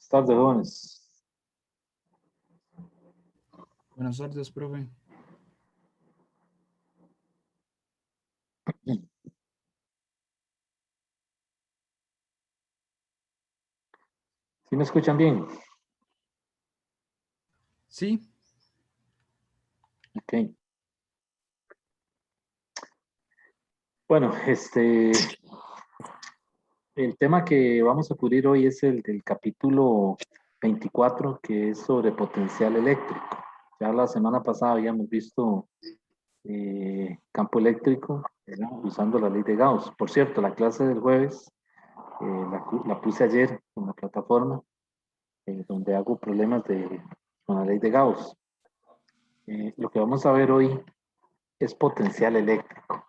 Buenas tardes, jóvenes. Buenas tardes, profe. ¿Sí me escuchan bien? Sí, Ok. Bueno, el tema que vamos a cubrir hoy es el del capítulo 24, que es sobre potencial eléctrico. Ya la semana pasada habíamos visto campo eléctrico, ¿verdad? Usando la ley de Gauss. Por cierto, la clase del jueves la puse ayer en la plataforma, donde hago problemas con la ley de Gauss. Lo que vamos a ver hoy es potencial eléctrico.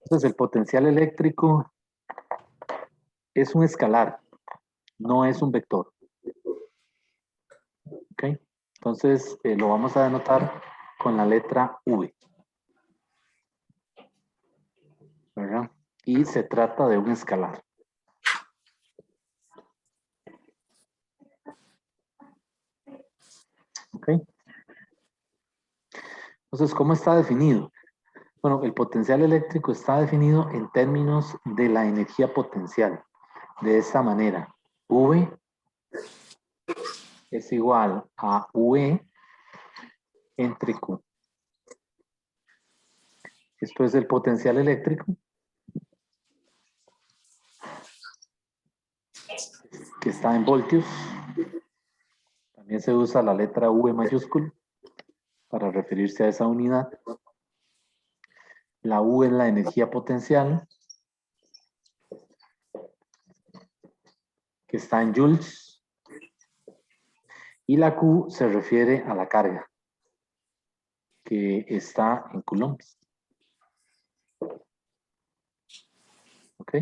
Entonces, el potencial eléctrico es un escalar, no es un vector. ¿Ok? Entonces, lo vamos a denotar con la letra V. ¿Verdad? Y se trata de un escalar. ¿Ok? Entonces, ¿cómo está definido? Bueno, el potencial eléctrico está definido en términos de la energía potencial. De esta manera, V es igual a V entre Q. Esto es el potencial eléctrico, que está en voltios. También se usa la letra V mayúscula para referirse a esa unidad. La U es la energía potencial, que está en joules. Y la Q se refiere a la carga, que está en coulombs. ¿Ok?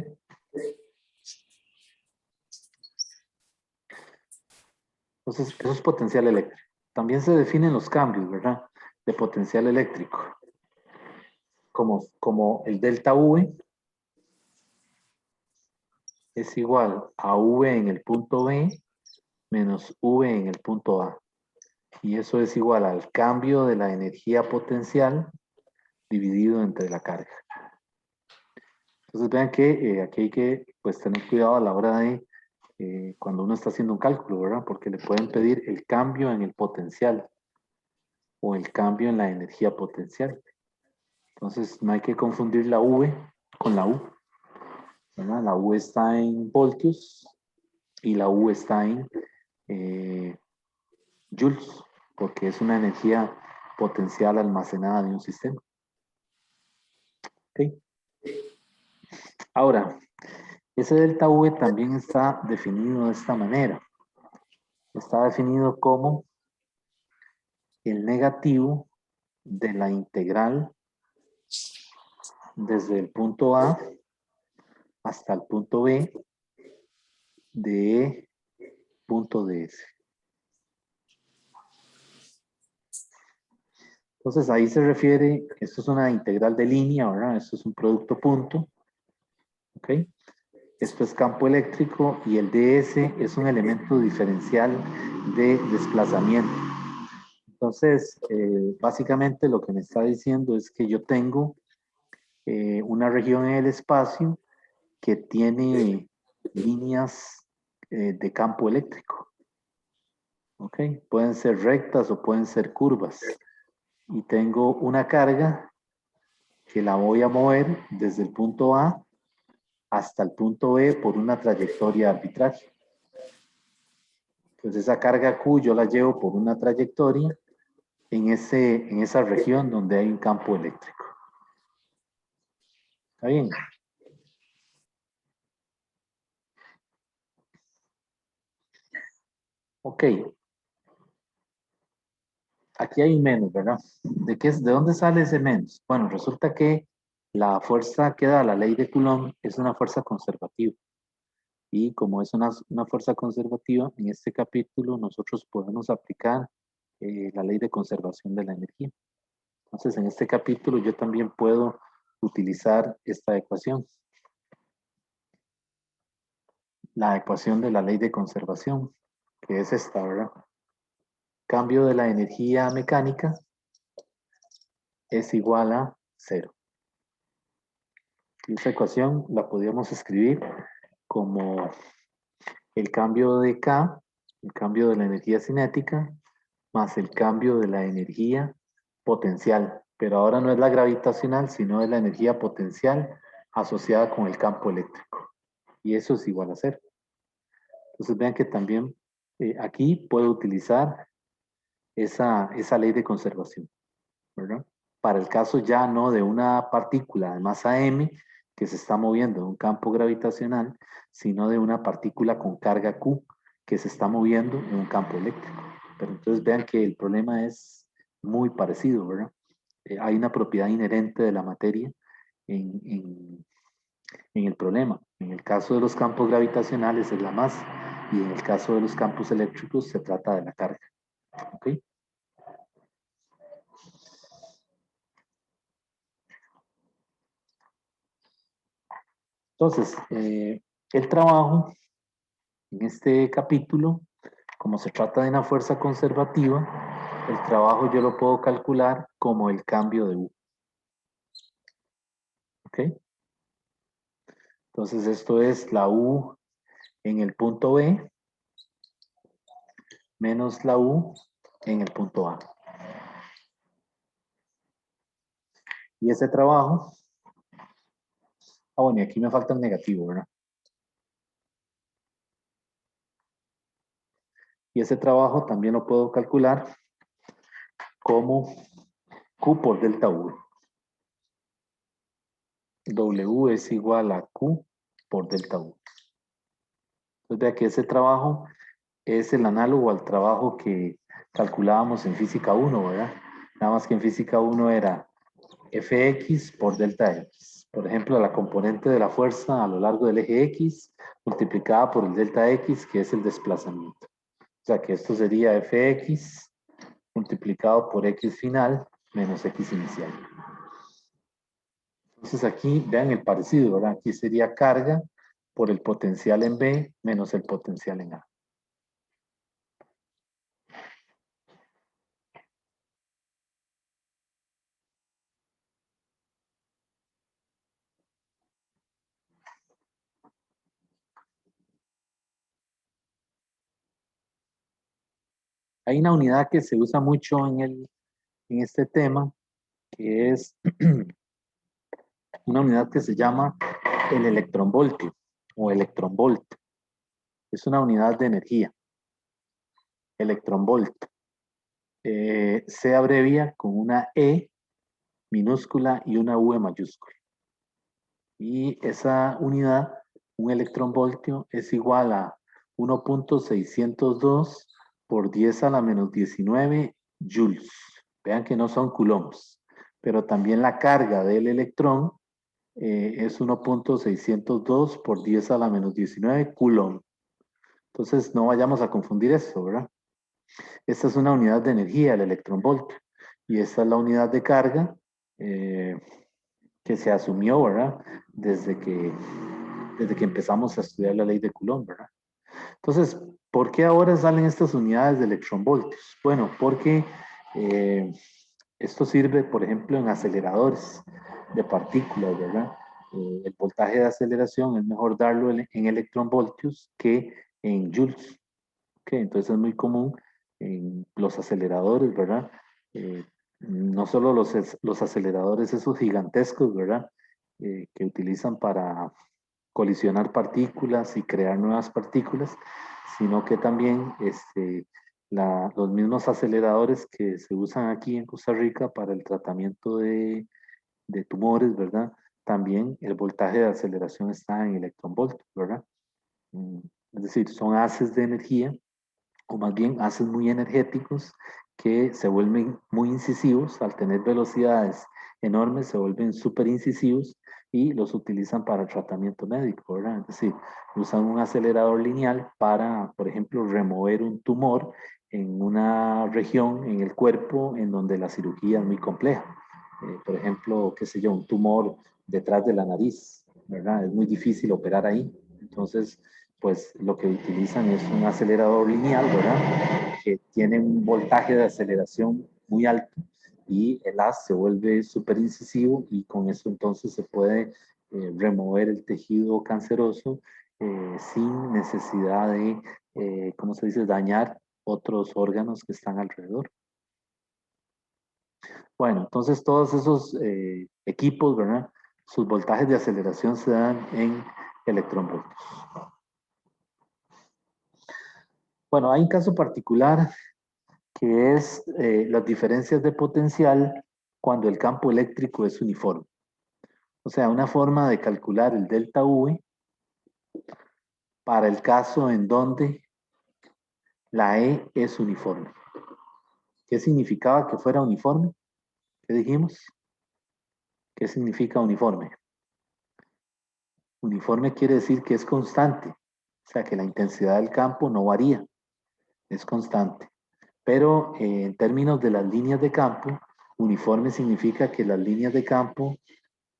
Entonces, eso es potencial eléctrico. También se definen los cambios, ¿verdad? De potencial eléctrico. Como el delta V es igual a V en el punto B menos V en el punto A. Y eso es igual al cambio de la energía potencial dividido entre la carga. Entonces vean que aquí hay que pues, tener cuidado a la hora de cuando uno está haciendo un cálculo, ¿verdad? Porque le pueden pedir el cambio en el potencial o el cambio en la energía potencial. Entonces no hay que confundir la V con la U, ¿verdad? La U está en voltios y la U está en joules, porque es una energía potencial almacenada de un sistema. ¿Ok? Ahora, ese delta V también está definido de esta manera. Está definido como el negativo de la integral desde el punto A hasta el punto B de punto DS. Entonces ahí se refiere, esto es una integral de línea, ¿verdad? Esto es un producto punto, ¿ok? Esto es campo eléctrico y el DS es un elemento diferencial de desplazamiento. Entonces, básicamente lo que me está diciendo es que yo tengo una región en el espacio que tiene líneas de campo eléctrico. ¿Ok? Pueden ser rectas o pueden ser curvas. Y tengo una carga que la voy a mover desde el punto A hasta el punto B por una trayectoria arbitraria. Pues esa carga Q yo la llevo por una trayectoria en esa región donde hay un campo eléctrico. ¿Está bien? Ok. Aquí hay un menos, ¿verdad? ¿De dónde sale ese menos? Bueno, resulta que la fuerza que da la ley de Coulomb es una fuerza conservativa. Y como es una fuerza conservativa, en este capítulo nosotros podemos aplicar la ley de conservación de la energía. Entonces, en este capítulo yo también puedo utilizar esta ecuación. La ecuación de la ley de conservación, que es esta, ¿verdad? Cambio de la energía mecánica es igual a 0. Y esa ecuación la podríamos escribir como el cambio de K, el cambio de la energía cinética, más el cambio de la energía potencial. Pero ahora no es la gravitacional, sino es la energía potencial asociada con el campo eléctrico. Y eso es igual a 0. Entonces vean que también aquí puedo utilizar esa ley de conservación, ¿verdad? Para el caso ya no de una partícula de masa m que se está moviendo en un campo gravitacional, sino de una partícula con carga Q que se está moviendo en un campo eléctrico. Pero entonces vean que el problema es muy parecido, ¿verdad? Hay una propiedad inherente de la materia en el problema. En el caso de los campos gravitacionales es la masa y en el caso de los campos eléctricos se trata de la carga. ¿Ok? Entonces, el trabajo en este capítulo, como se trata de una fuerza conservativa, el trabajo yo lo puedo calcular como el cambio de U. ¿Ok? Entonces, esto es la U en el punto B menos la U en el punto A. Y ese trabajo, bueno, y aquí me falta el negativo, ¿verdad? Y ese trabajo también lo puedo calcular como Q por delta U. W es igual a Q por delta U. Entonces vea que ese trabajo es el análogo al trabajo que calculábamos en física 1, ¿verdad? Nada más que en física 1 era Fx por delta X. Por ejemplo, la componente de la fuerza a lo largo del eje X multiplicada por el delta X, que es el desplazamiento. O sea que esto sería Fx multiplicado por X final menos X inicial. Entonces aquí vean el parecido, ¿verdad? Aquí sería carga por el potencial en B menos el potencial en A. Hay una unidad que se usa mucho en este tema, que es una unidad que se llama el electronvoltio o electronvolt. Es una unidad de energía, electronvolt. Se abrevia con una E minúscula y una V mayúscula. Y esa unidad, un electronvoltio, es igual a 1.602 por 10 a la menos 19 joules. Vean que no son coulombs, pero también la carga del electrón es 1.602 por 10 a la menos 19 coulomb. Entonces no vayamos a confundir esto, ¿verdad? Esta es una unidad de energía, el electronvoltio, y esta es la unidad de carga que se asumió, ¿verdad? Desde que empezamos a estudiar la ley de Coulomb, ¿verdad? Entonces, ¿por qué ahora salen estas unidades de electronvoltios? Bueno, porque esto sirve, por ejemplo, en aceleradores de partículas, ¿verdad? El voltaje de aceleración es mejor darlo en electronvoltios que en joules. Okay, entonces es muy común en los aceleradores, ¿verdad? No solo los aceleradores esos gigantescos, ¿verdad? Que utilizan para colisionar partículas y crear nuevas partículas, sino que también los mismos aceleradores que se usan aquí en Costa Rica para el tratamiento de tumores, ¿verdad? También el voltaje de aceleración está en electronvoltios, ¿verdad? Es decir, son haces de energía, o más bien haces muy energéticos que se vuelven muy incisivos al tener velocidades enormes, se vuelven súper incisivos y los utilizan para el tratamiento médico, ¿verdad? Es decir, usan un acelerador lineal para, por ejemplo, remover un tumor en una región en el cuerpo en donde la cirugía es muy compleja. Por ejemplo, qué sé yo, un tumor detrás de la nariz, ¿verdad? Es muy difícil operar ahí. Entonces, pues lo que utilizan es un acelerador lineal, ¿verdad? Que tiene un voltaje de aceleración muy alto y el haz se vuelve súper incisivo y con eso entonces se puede remover el tejido canceroso sin necesidad de, ¿cómo se dice?, dañar otros órganos que están alrededor. Bueno, entonces todos esos equipos, ¿verdad? Sus voltajes de aceleración se dan en electronvoltios. Bueno, hay un caso particular que es las diferencias de potencial cuando el campo eléctrico es uniforme. O sea, una forma de calcular el delta V para el caso en donde la E es uniforme. ¿Qué significaba que fuera uniforme? ¿Qué dijimos? ¿Qué significa uniforme? Uniforme quiere decir que es constante, o sea, que la intensidad del campo no varía, es constante. Pero en términos de las líneas de campo, uniforme significa que las líneas de campo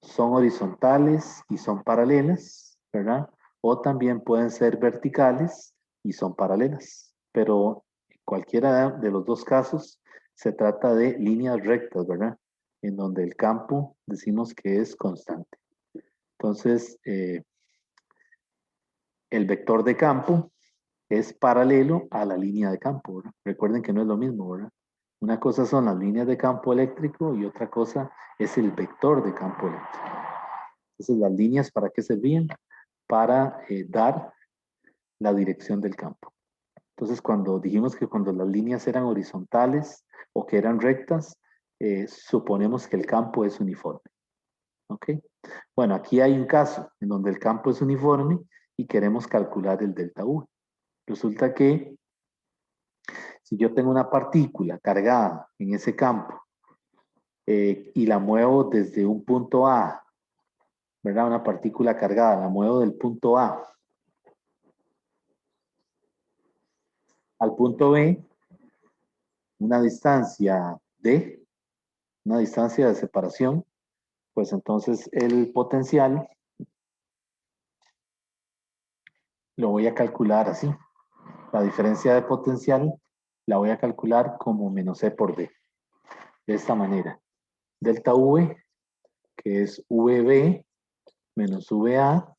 son horizontales y son paralelas, ¿verdad? O también pueden ser verticales y son paralelas. Pero en cualquiera de los dos casos se trata de líneas rectas, ¿verdad? En donde el campo decimos que es constante. Entonces, el vector de campo es paralelo a la línea de campo, ¿verdad? Recuerden que no es lo mismo, ¿verdad? Una cosa son las líneas de campo eléctrico y otra cosa es el vector de campo eléctrico. Entonces, las líneas, ¿para qué servían? Para dar la dirección del campo. Entonces, cuando dijimos que cuando las líneas eran horizontales o que eran rectas, suponemos que el campo es uniforme. ¿Ok? Bueno, aquí hay un caso en donde el campo es uniforme y queremos calcular el delta U. Resulta que si yo tengo una partícula cargada en ese campo y la muevo desde un punto A, ¿verdad? Una partícula cargada, la muevo del punto A al punto B, una distancia D, una distancia de separación, pues entonces el potencial lo voy a calcular así. La diferencia de potencial la voy a calcular como menos E por D. De esta manera. Delta V, que es VB menos VA,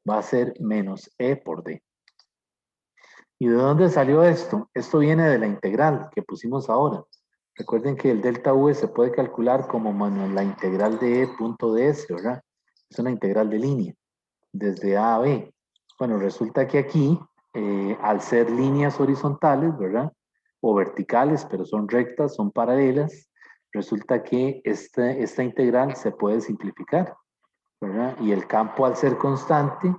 va a ser menos E por D. ¿Y de dónde salió esto? Esto viene de la integral que pusimos ahora. Recuerden que el delta V se puede calcular como menos la integral de E punto ds, ¿verdad? Es una integral de línea, desde A a B. Bueno, resulta que aquí, al ser líneas horizontales, ¿verdad? O verticales, pero son rectas, son paralelas, resulta que esta integral se puede simplificar, ¿verdad? Y el campo, al ser constante,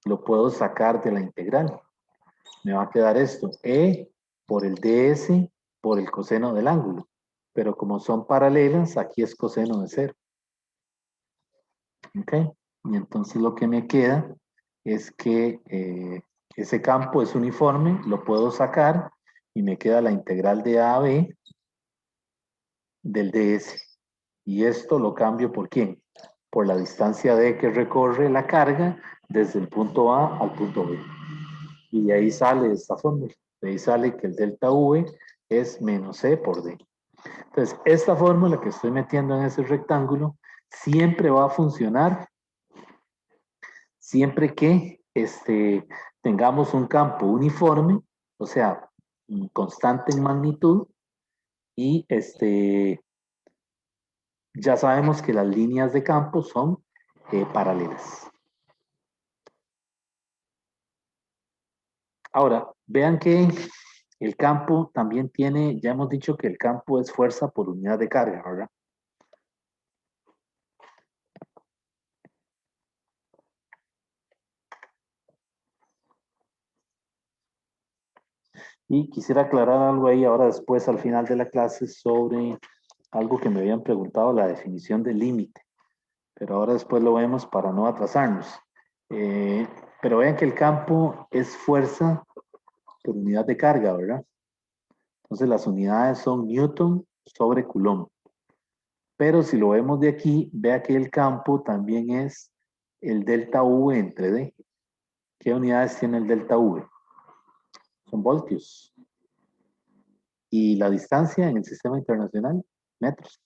lo puedo sacar de la integral. Me va a quedar esto, E por el ds por el coseno del ángulo. Pero como son paralelas, aquí es coseno de cero. ¿Ok? Y entonces lo que me queda es que ese campo es uniforme, lo puedo sacar y me queda la integral de A a B del ds. Y esto lo cambio por ¿quién? Por la distancia d que recorre la carga desde el punto A al punto B. Y de ahí sale esta fórmula. De ahí sale que el delta V es menos C por D. Entonces, esta fórmula que estoy metiendo en ese rectángulo siempre va a funcionar siempre que tengamos un campo uniforme, o sea, constante en magnitud, y ya sabemos que las líneas de campo son paralelas. Ahora, vean que el campo también tiene, ya hemos dicho que el campo es fuerza por unidad de carga, ¿verdad? Y quisiera aclarar algo ahí ahora después al final de la clase sobre algo que me habían preguntado, la definición de límite. pero ahora después lo vemos para no atrasarnos. Pero vean que el campo es fuerza por unidad de carga, ¿verdad? Entonces las unidades son Newton sobre Coulomb. Pero si lo vemos de aquí, vea que el campo también es el delta V entre D. ¿Qué unidades tiene el delta V? Son voltios. Y la distancia en el sistema internacional, metros.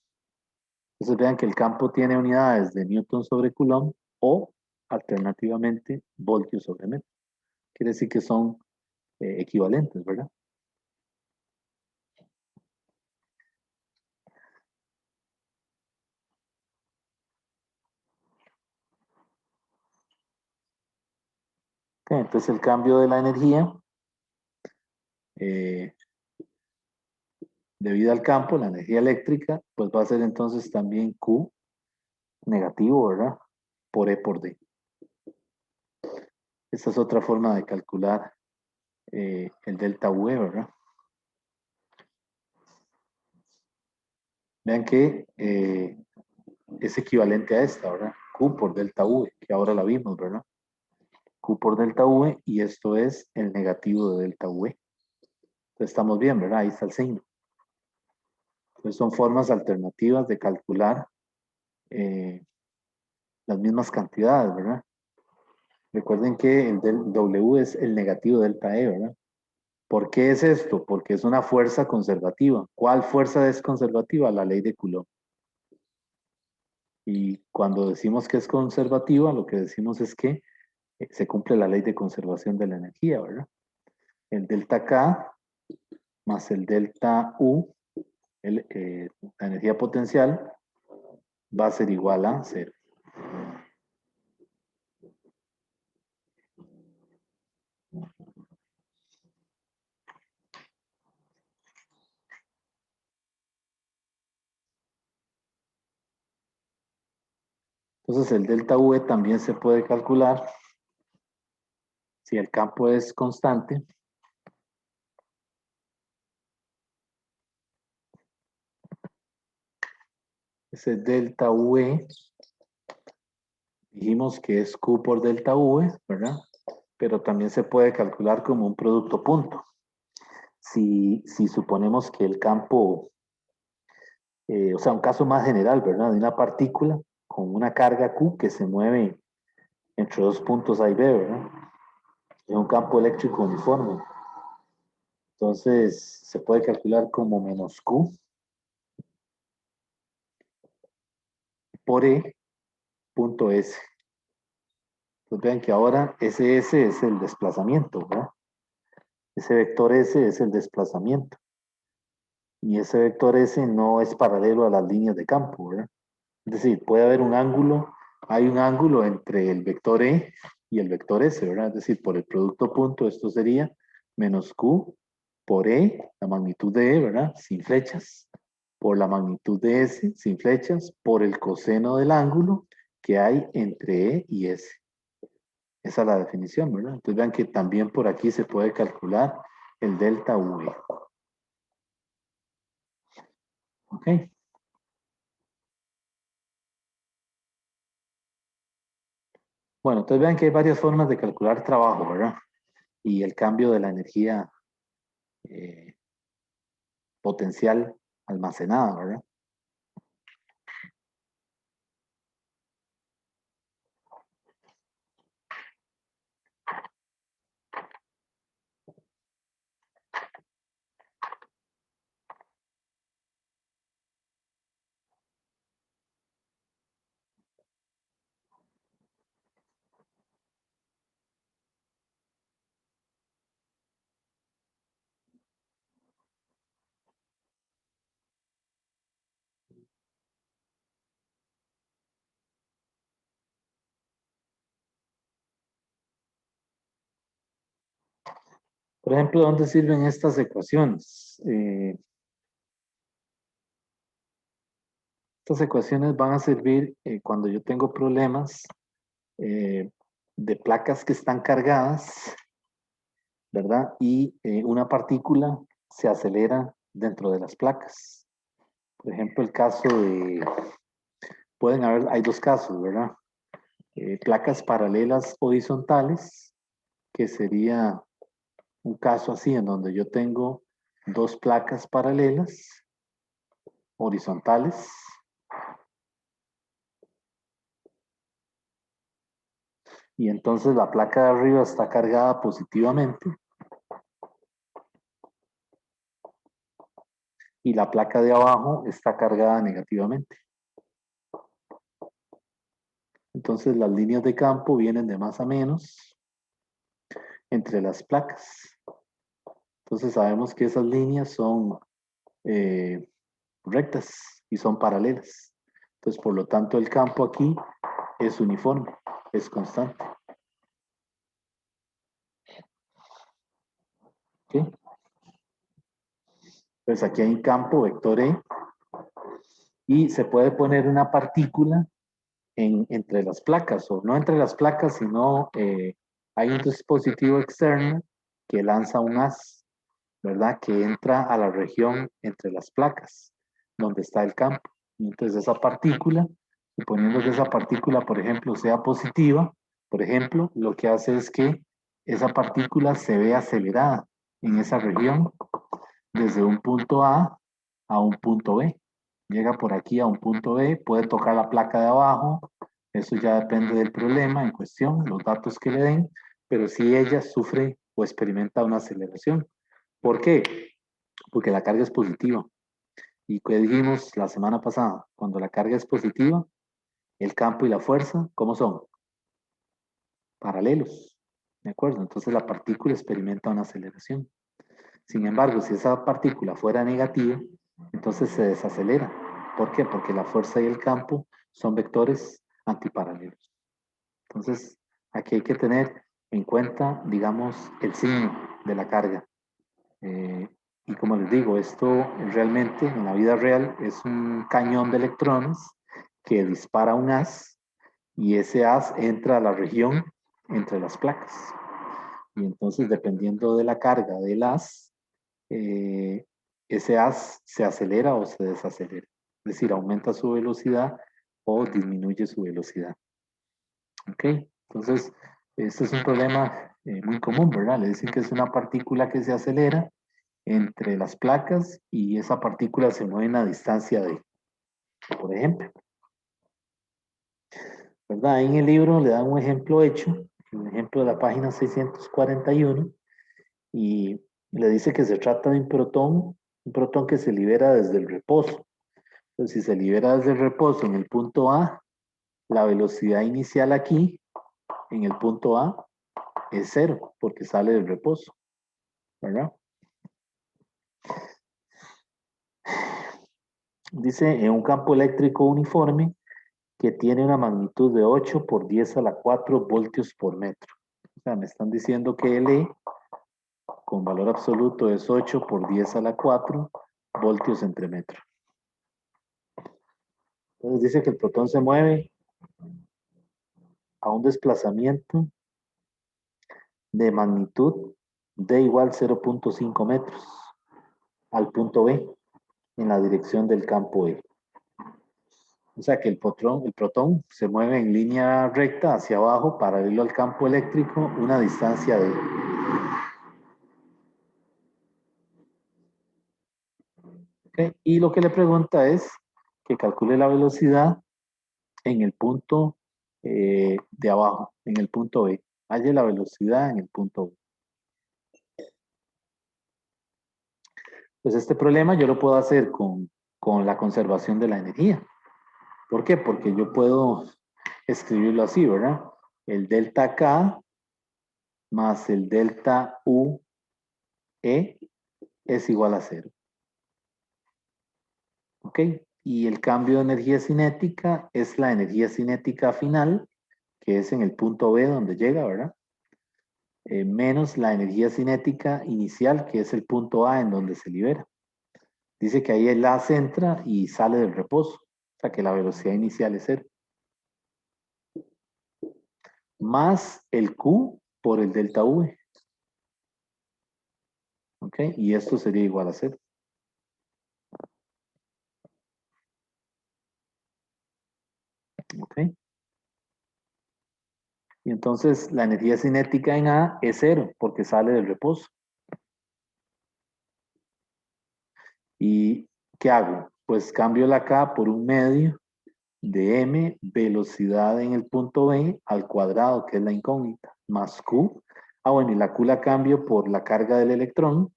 Entonces vean que el campo tiene unidades de Newton sobre Coulomb o alternativamente voltios sobre metro. Quiere decir que son equivalentes, ¿verdad? Okay, entonces el cambio de la energía debido al campo, la energía eléctrica, pues va a ser entonces también Q negativo, ¿verdad? Por E por D. Esta es otra forma de calcular el delta V, ¿verdad? Vean que es equivalente a esta, ¿verdad? Q por delta V, que ahora la vimos, ¿verdad? Q por delta V y esto es el negativo de delta V. Entonces estamos bien, ¿verdad? Ahí está el signo. Entonces son formas alternativas de calcular las mismas cantidades, ¿verdad? Recuerden que el del W es el negativo delta E, ¿verdad? ¿Por qué es esto? Porque es una fuerza conservativa. ¿Cuál fuerza es conservativa? La ley de Coulomb. Y cuando decimos que es conservativa, lo que decimos es que se cumple la ley de conservación de la energía, ¿verdad? El delta K más el delta U, la energía potencial, va a ser igual a 0. Entonces el delta V también se puede calcular si el campo es constante. Ese delta V, dijimos que es Q por delta V, ¿verdad? Pero también se puede calcular como un producto punto. Si suponemos que el campo, o sea, un caso más general, ¿verdad? De una partícula con una carga Q que se mueve entre dos puntos A y B, ¿verdad? En un campo eléctrico uniforme. Entonces, se puede calcular como menos Q por E punto S. Entonces vean que ahora ese S es el desplazamiento, ¿verdad? Ese vector S es el desplazamiento. Y ese vector S no es paralelo a las líneas de campo, ¿verdad? Es decir, puede haber un ángulo, hay un ángulo entre el vector E y el vector S, ¿verdad? Es decir, por el producto punto, esto sería menos Q por E, la magnitud de E, ¿verdad? Sin flechas, por la magnitud de S, sin flechas, por el coseno del ángulo que hay entre E y S. Esa es la definición, ¿verdad? Entonces vean que también por aquí se puede calcular el delta V. ¿Ok? Bueno, entonces vean que hay varias formas de calcular trabajo, ¿verdad? Y el cambio de la energía eh, potencial almacenada, ¿verdad? Por ejemplo, ¿dónde sirven estas ecuaciones? Estas ecuaciones van a servir cuando yo tengo problemas eh, de placas que están cargadas, ¿verdad? Y una partícula se acelera dentro de las placas. Por ejemplo, el caso de pueden haber, hay dos casos, ¿verdad? Placas paralelas horizontales, que sería un caso así en donde yo tengo dos placas paralelas horizontales y entonces la placa de arriba está cargada positivamente y la placa de abajo está cargada negativamente. Entonces las líneas de campo vienen de más a menos entre las placas. Entonces sabemos que esas líneas son rectas y son paralelas. Entonces, por lo tanto, el campo aquí es uniforme, es constante. ¿Okay? Pues aquí hay un campo vector E y se puede poner una partícula entre las placas, o no entre las placas, sino hay un dispositivo externo que lanza un haz, ¿verdad? Que entra a la región entre las placas, donde está el campo. Y entonces esa partícula, suponiendo que esa partícula, por ejemplo, sea positiva, por ejemplo, lo que hace es que esa partícula se ve acelerada en esa región desde un punto a un punto B. Llega por aquí a un punto B, puede tocar la placa de abajo, eso ya depende del problema en cuestión, los datos que le den, pero si ella sufre o experimenta una aceleración. ¿Por qué? Porque la carga es positiva. ¿Y qué dijimos la semana pasada? Cuando la carga es positiva, el campo y la fuerza, ¿cómo son? Paralelos. ¿De acuerdo? Entonces la partícula experimenta una aceleración. Sin embargo, si esa partícula fuera negativa, entonces se desacelera. ¿Por qué? Porque la fuerza y el campo son vectores antiparalelos. Entonces, aquí hay que tener en cuenta, digamos, el signo de la carga. Y como les digo, esto realmente en la vida real es un cañón de electrones que dispara un haz y ese haz entra a la región entre las placas. Y entonces, dependiendo de la carga del haz, ese haz se acelera o se desacelera. Es decir, aumenta su velocidad o disminuye su velocidad. ¿Ok? Entonces, este es un problema muy común, ¿verdad? Le dicen que es una partícula que se acelera entre las placas y esa partícula se mueve a distancia de, por ejemplo. ¿Verdad? Ahí en el libro le dan un ejemplo hecho, un ejemplo de la página 641, y le dice que se trata de un protón que se libera desde el reposo. Entonces, si se libera desde el reposo en el punto A, la velocidad inicial aquí, en el punto A, es cero, porque sale del reposo, ¿verdad? Dice, en un campo eléctrico uniforme que tiene una magnitud de 8 por 10 a la 4 voltios por metro. O sea, me están diciendo que L con valor absoluto es 8 por 10 a la 4 voltios entre metro. Entonces dice que el protón se mueve a un desplazamiento de magnitud D igual 0.5 metros al punto B en la dirección del campo E. O sea que el protón se mueve en línea recta hacia abajo, paralelo al campo eléctrico, una distancia de... ¿Okay? Y lo que le pregunta es que calcule la velocidad en el punto de abajo, en el punto B. Halle la velocidad en el punto B. Pues este problema yo lo puedo hacer con la conservación de la energía. ¿Por qué? Porque yo puedo escribirlo así, ¿verdad? El delta K más el delta U E es igual a cero. ¿Ok? Y el cambio de energía cinética es la energía cinética final, que es en el punto B donde llega, ¿verdad? Menos la energía cinética inicial, que es el punto A en donde se libera. Dice que ahí el A se entra y sale del reposo, o sea que la velocidad inicial es cero. Más el Q por el delta V. ¿Ok? Y esto sería igual a cero. ¿Ok? Y entonces la energía cinética en A es cero porque sale del reposo. ¿Y qué hago? Pues cambio la K por un medio de m velocidad en el punto B al cuadrado, que es la incógnita, más Q. Ah, bueno, y la Q la cambio por la carga del electrón,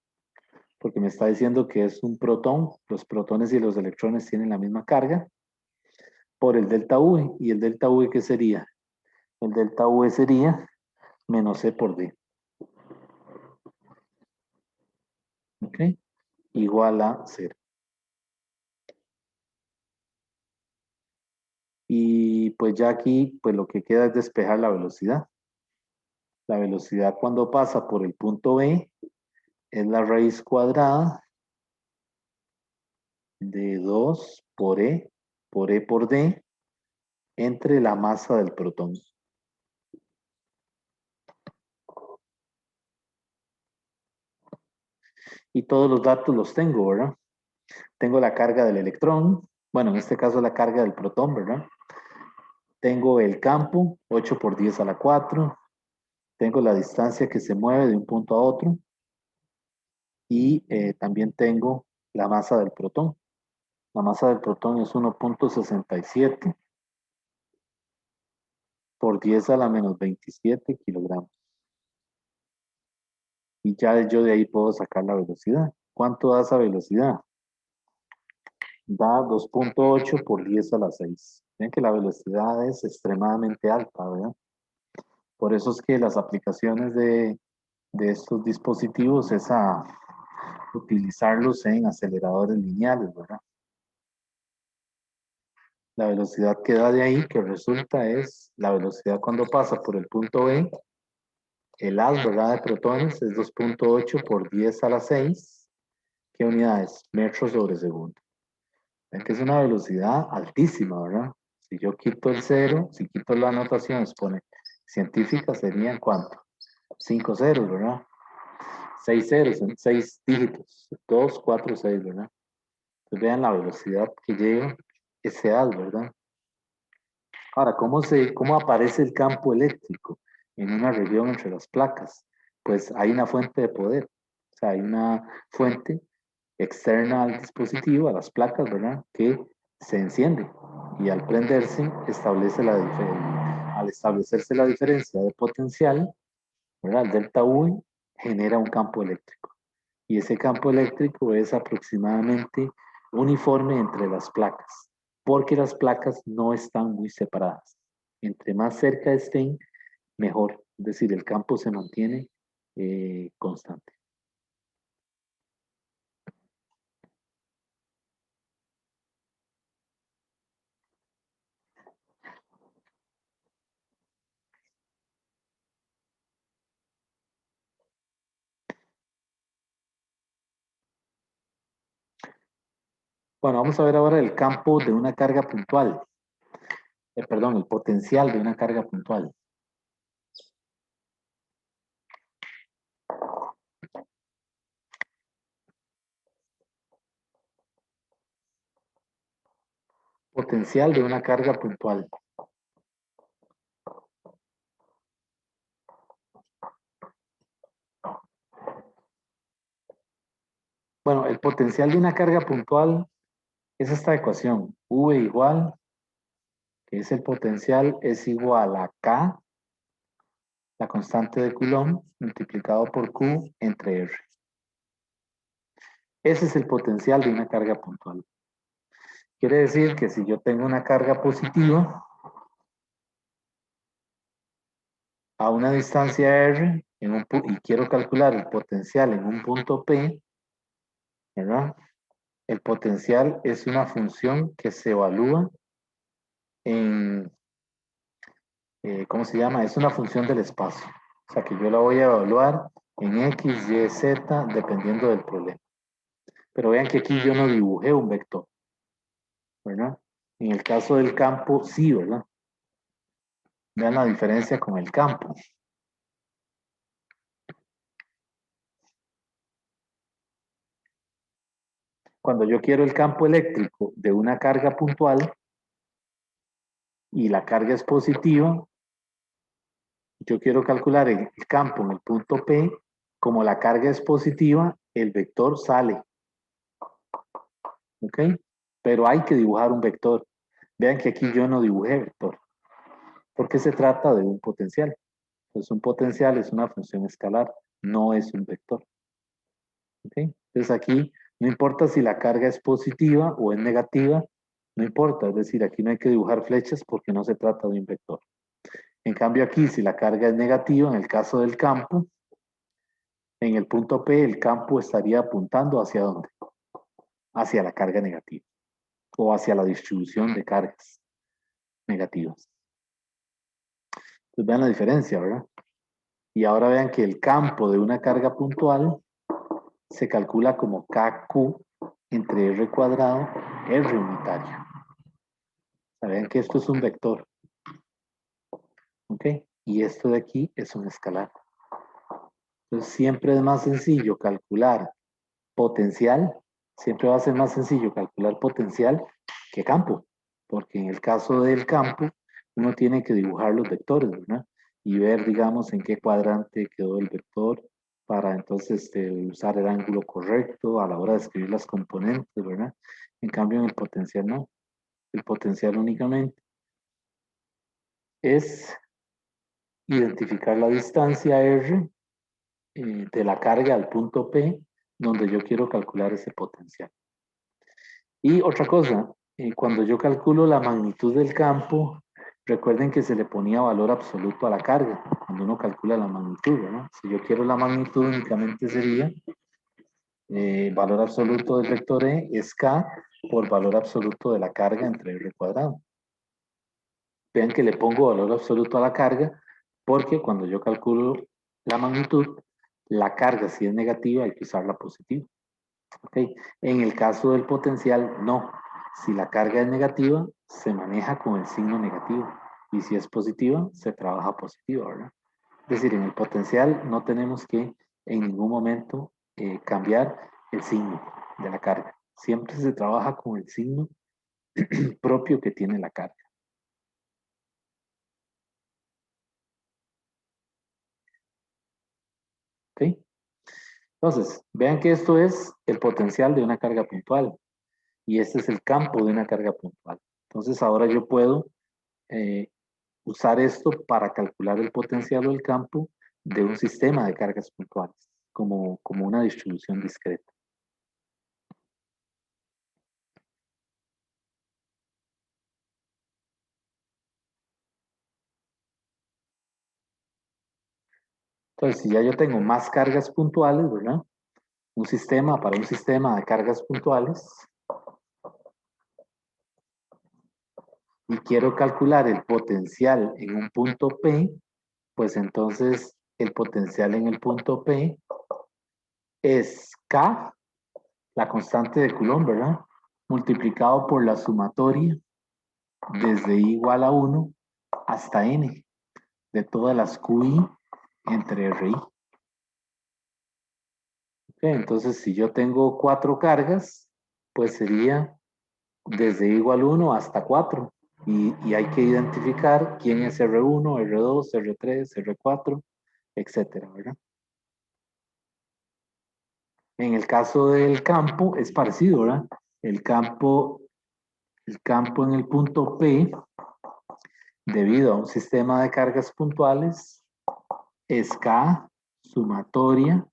porque me está diciendo que es un protón. Los protones y los electrones tienen la misma carga, por el delta V. ¿Y el delta V qué sería? El delta V sería menos C por D. ¿Ok? Igual a 0. Y pues ya aquí, pues lo que queda es despejar la velocidad. La velocidad cuando pasa por el punto B es la raíz cuadrada de 2 por E por D entre la masa del protón. Y todos los datos los tengo, ¿verdad? Tengo la carga del electrón, bueno, en este caso la carga del protón, ¿verdad? Tengo el campo, 8 por 10 a la 4. Tengo la distancia que se mueve de un punto a otro. Y también tengo la masa del protón. La masa del protón es 1.67 por 10 a la menos 27 kilogramos. Y ya yo de ahí puedo sacar la velocidad. ¿Cuánto da esa velocidad? Da 2.8 por 10 a la 6. Ven que la velocidad es extremadamente alta, ¿verdad? Por eso es que las aplicaciones de estos dispositivos es a utilizarlos en aceleradores lineales, ¿verdad? La velocidad que da de ahí, que resulta es la velocidad cuando pasa por el punto B, el haz, ¿verdad? De protones es 2.8 por 10 a la 6. ¿Qué unidades? Metros sobre segundo. Ven que es una velocidad altísima, ¿verdad? Si yo quito el cero, si quito la anotación, pone científica, serían ¿cuánto? 5 ceros, ¿verdad? 6 ceros, 6 dígitos. 2, 4, 6, ¿verdad? Entonces vean la velocidad que lleva ese haz, ¿verdad? Ahora, ¿cómo aparece el campo eléctrico en una región entre las placas? Pues hay una fuente de poder. O sea, hay una fuente externa al dispositivo, a las placas, ¿verdad? Que se enciende y al prenderse establece al establecerse la diferencia de potencial, ¿verdad? El delta U genera un campo eléctrico y ese campo eléctrico es aproximadamente uniforme entre las placas, porque las placas no están muy separadas. Entre más cerca estén, mejor. Es decir, el campo se mantiene constante. Bueno, vamos a ver ahora el campo de una carga puntual. Perdón, el potencial de una carga puntual. Potencial de una carga puntual. Bueno, el potencial de una carga puntual es esta ecuación. V igual, que es el potencial, es igual a K, la constante de Coulomb, multiplicado por Q entre R. Ese es el potencial de una carga puntual. Quiere decir que si yo tengo una carga positiva a una distancia R y quiero calcular el potencial en un punto P, ¿verdad? El potencial es una función que se evalúa en, ¿cómo se llama? Es una función del espacio. O sea que yo la voy a evaluar en X, Y, Z, dependiendo del problema. Pero vean que aquí yo no dibujé un vector, ¿verdad? En el caso del campo, sí, ¿verdad? Vean la diferencia con el campo. Cuando yo quiero el campo eléctrico de una carga puntual, y la carga es positiva, yo quiero calcular el campo en el punto P, como la carga es positiva, el vector sale, ¿ok? Pero hay que dibujar un vector. Vean que aquí yo no dibujé vector, porque se trata de un potencial. Entonces un potencial es una función escalar, no es un vector, ¿ok? Entonces aquí no importa si la carga es positiva o es negativa, no importa, es decir, aquí no hay que dibujar flechas porque no se trata de un vector. En cambio aquí, si la carga es negativa, en el caso del campo, en el punto P, el campo estaría apuntando ¿hacia dónde? Hacia la carga negativa o hacia la distribución de cargas negativas. Entonces vean la diferencia, ¿verdad? Y ahora vean que el campo de una carga puntual se calcula como KQ entre R cuadrado, R unitario. Saben que esto es un vector, ¿ok? Y esto de aquí es un escalar. Entonces siempre es más sencillo calcular potencial, siempre va a ser más sencillo calcular potencial que campo, porque en el caso del campo uno tiene que dibujar los vectores, ¿verdad? Y ver, digamos, en qué cuadrante quedó el vector para entonces usar el ángulo correcto a la hora de escribir las componentes, ¿verdad? En cambio, en el potencial no. El potencial únicamente es identificar la distancia R de la carga al punto P, donde yo quiero calcular ese potencial. Y otra cosa, cuando yo calculo la magnitud del campo, recuerden que se le ponía valor absoluto a la carga, cuando uno calcula la magnitud, ¿no? Si yo quiero la magnitud, únicamente sería valor absoluto del vector E es K por valor absoluto de la carga entre R cuadrado. Vean que le pongo valor absoluto a la carga, porque cuando yo calculo la magnitud, la carga si es negativa hay que usarla positiva. ¿Okay? En el caso del potencial, no. Si la carga es negativa, se maneja con el signo negativo. Y si es positiva, se trabaja positiva, ¿verdad? Es decir, en el potencial no tenemos que en ningún momento cambiar el signo de la carga. Siempre se trabaja con el signo propio que tiene la carga. ¿Ok? Entonces, vean que esto es el potencial de una carga puntual y este es el campo de una carga puntual. Entonces, ahora yo puedo usar esto para calcular el potencial o el campo de un sistema de cargas puntuales, como una distribución discreta. Entonces, si ya yo tengo más cargas puntuales, ¿verdad? Un sistema para un sistema de cargas puntuales, y quiero calcular el potencial en un punto P, pues entonces el potencial en el punto P es K, la constante de Coulomb, ¿verdad? Multiplicado por la sumatoria desde I igual a 1 hasta N de todas las QI entre RI. Okay, entonces, si yo tengo 4 cargas, pues sería desde I igual 1 hasta 4. Y hay que identificar quién es R1, R2, R3, R4, etcétera, ¿verdad? En el caso del campo es parecido, ¿verdad? El campo en el punto P, debido a un sistema de cargas puntuales, es K sumatoria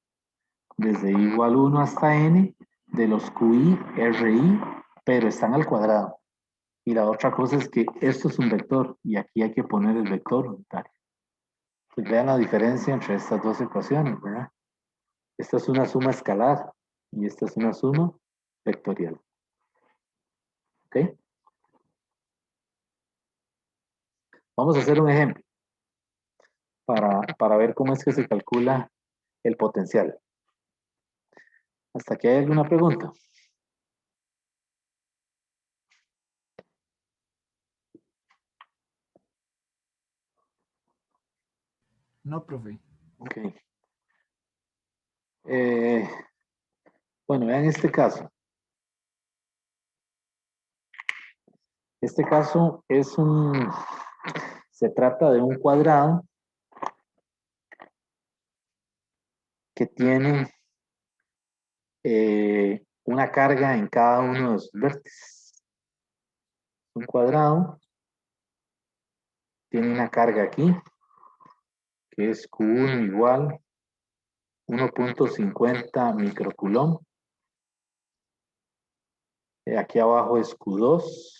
desde I igual 1 hasta N de los QI, RI, pero están al cuadrado. Y la otra cosa es que esto es un vector y aquí hay que poner el vector unitario. Pues vean la diferencia entre estas dos ecuaciones, ¿verdad? Esta es una suma escalar y esta es una suma vectorial. ¿Ok? Vamos a hacer un ejemplo para ver cómo es que se calcula el potencial. ¿Hasta aquí hay alguna pregunta? No, profe. Ok. Bueno, vean este caso. Este caso se trata de un cuadrado que tiene una carga en cada uno de sus vértices. Un cuadrado tiene una carga aquí, que es Q1 igual 1.50 microcoulomb. Aquí abajo es Q2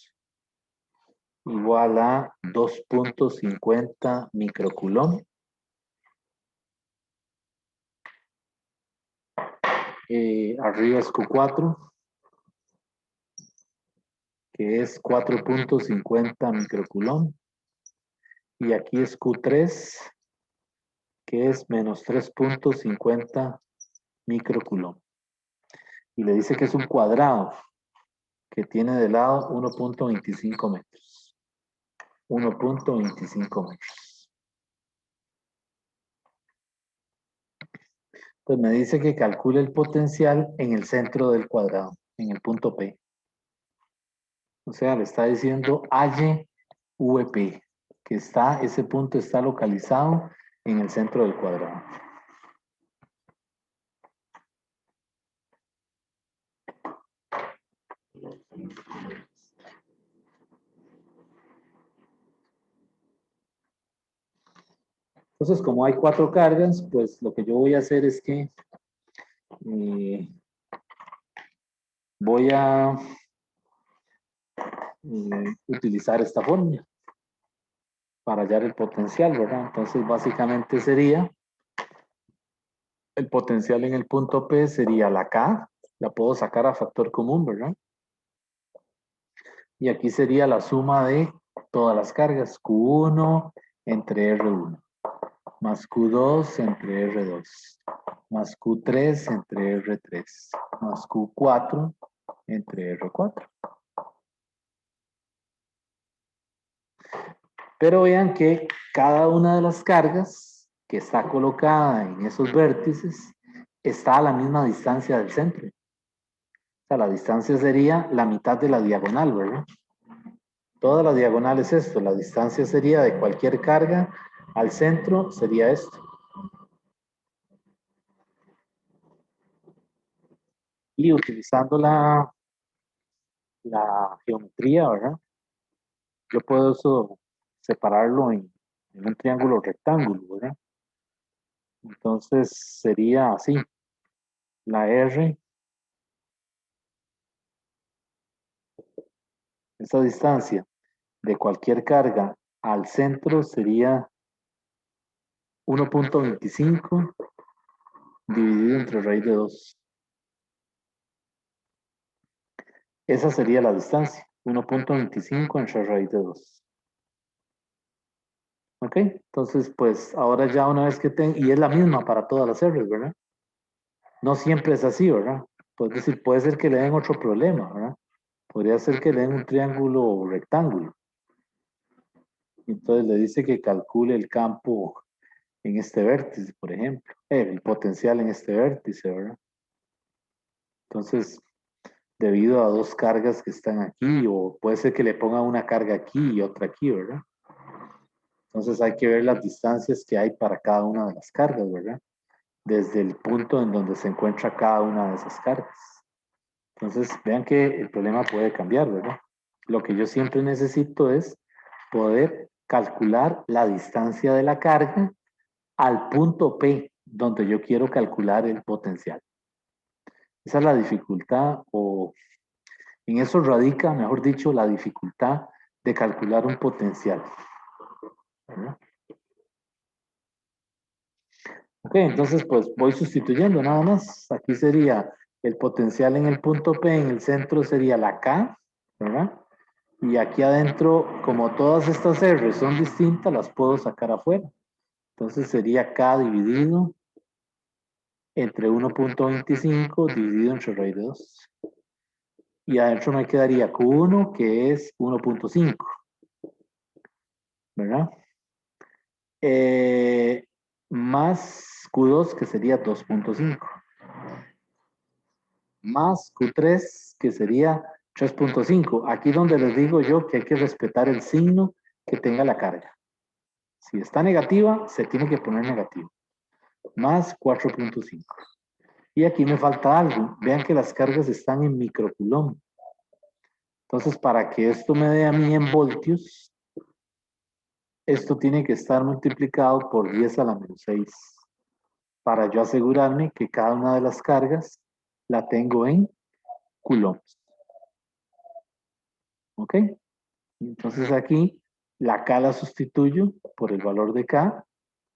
igual a 2.50 microcoulomb. Arriba es Q4, que es 4.50 microcoulomb. Y aquí es Q3, que es menos 3.50 microcoulomb. Y le dice que es un cuadrado que tiene de lado 1.25 metros. 1.25 metros. Pues me dice que calcule el potencial en el centro del cuadrado, en el punto P. O sea, le está diciendo halle VP, que ese punto está localizado en el centro del cuadrado. Entonces, como hay 4 cargas, pues lo que yo voy a hacer es que voy a utilizar esta fórmula para hallar el potencial, ¿verdad? Entonces, básicamente sería, el potencial en el punto P sería la K, la puedo sacar a factor común, ¿verdad? Y aquí sería la suma de todas las cargas, Q1 entre R1, más Q2 entre R2, más Q3 entre R3, más Q4 entre R4. Pero vean que cada una de las cargas que está colocada en esos vértices está a la misma distancia del centro. O sea, la distancia sería la mitad de la diagonal, ¿verdad? Toda la diagonal es esto. La distancia sería de cualquier carga al centro, sería esto. Y utilizando la geometría, ¿verdad? Yo puedo separarlo en un triángulo rectángulo, ¿verdad? Entonces sería así. La R, esa distancia de cualquier carga al centro sería 1.25 dividido entre raíz de 2. Esa sería la distancia, 1.25 entre raíz de 2. ¿Ok? Entonces, pues ahora ya una vez que y es la misma para todas las R, ¿verdad? No siempre es así, ¿verdad? Puede decir, puede ser que le den otro problema, ¿verdad? Podría ser que le den un triángulo rectángulo. Entonces le dice que calcule el campo en este vértice, por ejemplo. El potencial en este vértice, ¿verdad? Entonces, debido a 2 cargas que están aquí, o puede ser que le ponga una carga aquí y otra aquí, ¿verdad? Entonces hay que ver las distancias que hay para cada una de las cargas, ¿verdad? Desde el punto en donde se encuentra cada una de esas cargas. Entonces, vean que el problema puede cambiar, ¿verdad? Lo que yo siempre necesito es poder calcular la distancia de la carga al punto P, donde yo quiero calcular el potencial. Esa es la dificultad, o en eso radica, mejor dicho, la dificultad de calcular un potencial, ¿verdad? Ok, entonces pues voy sustituyendo nada más. Aquí sería el potencial en el punto P, en el centro sería la K, ¿verdad? Y aquí adentro, como todas estas R son distintas, las puedo sacar afuera. Entonces sería K dividido entre 1.25 dividido entre raíz de 2. Y adentro me quedaría Q1, que es 1.5, ¿verdad? Más Q2, que sería 2.5. Más Q3, que sería 3.5. Aquí donde les digo yo que hay que respetar el signo que tenga la carga. Si está negativa, se tiene que poner negativo. Más 4.5. Y aquí me falta algo. Vean que las cargas están en microcoulomb. Entonces, para que esto me dé a mí en voltios, esto tiene que estar multiplicado por 10 a la menos 6. Para yo asegurarme que cada una de las cargas la tengo en coulombs. ¿Ok? Entonces aquí la K la sustituyo por el valor de K,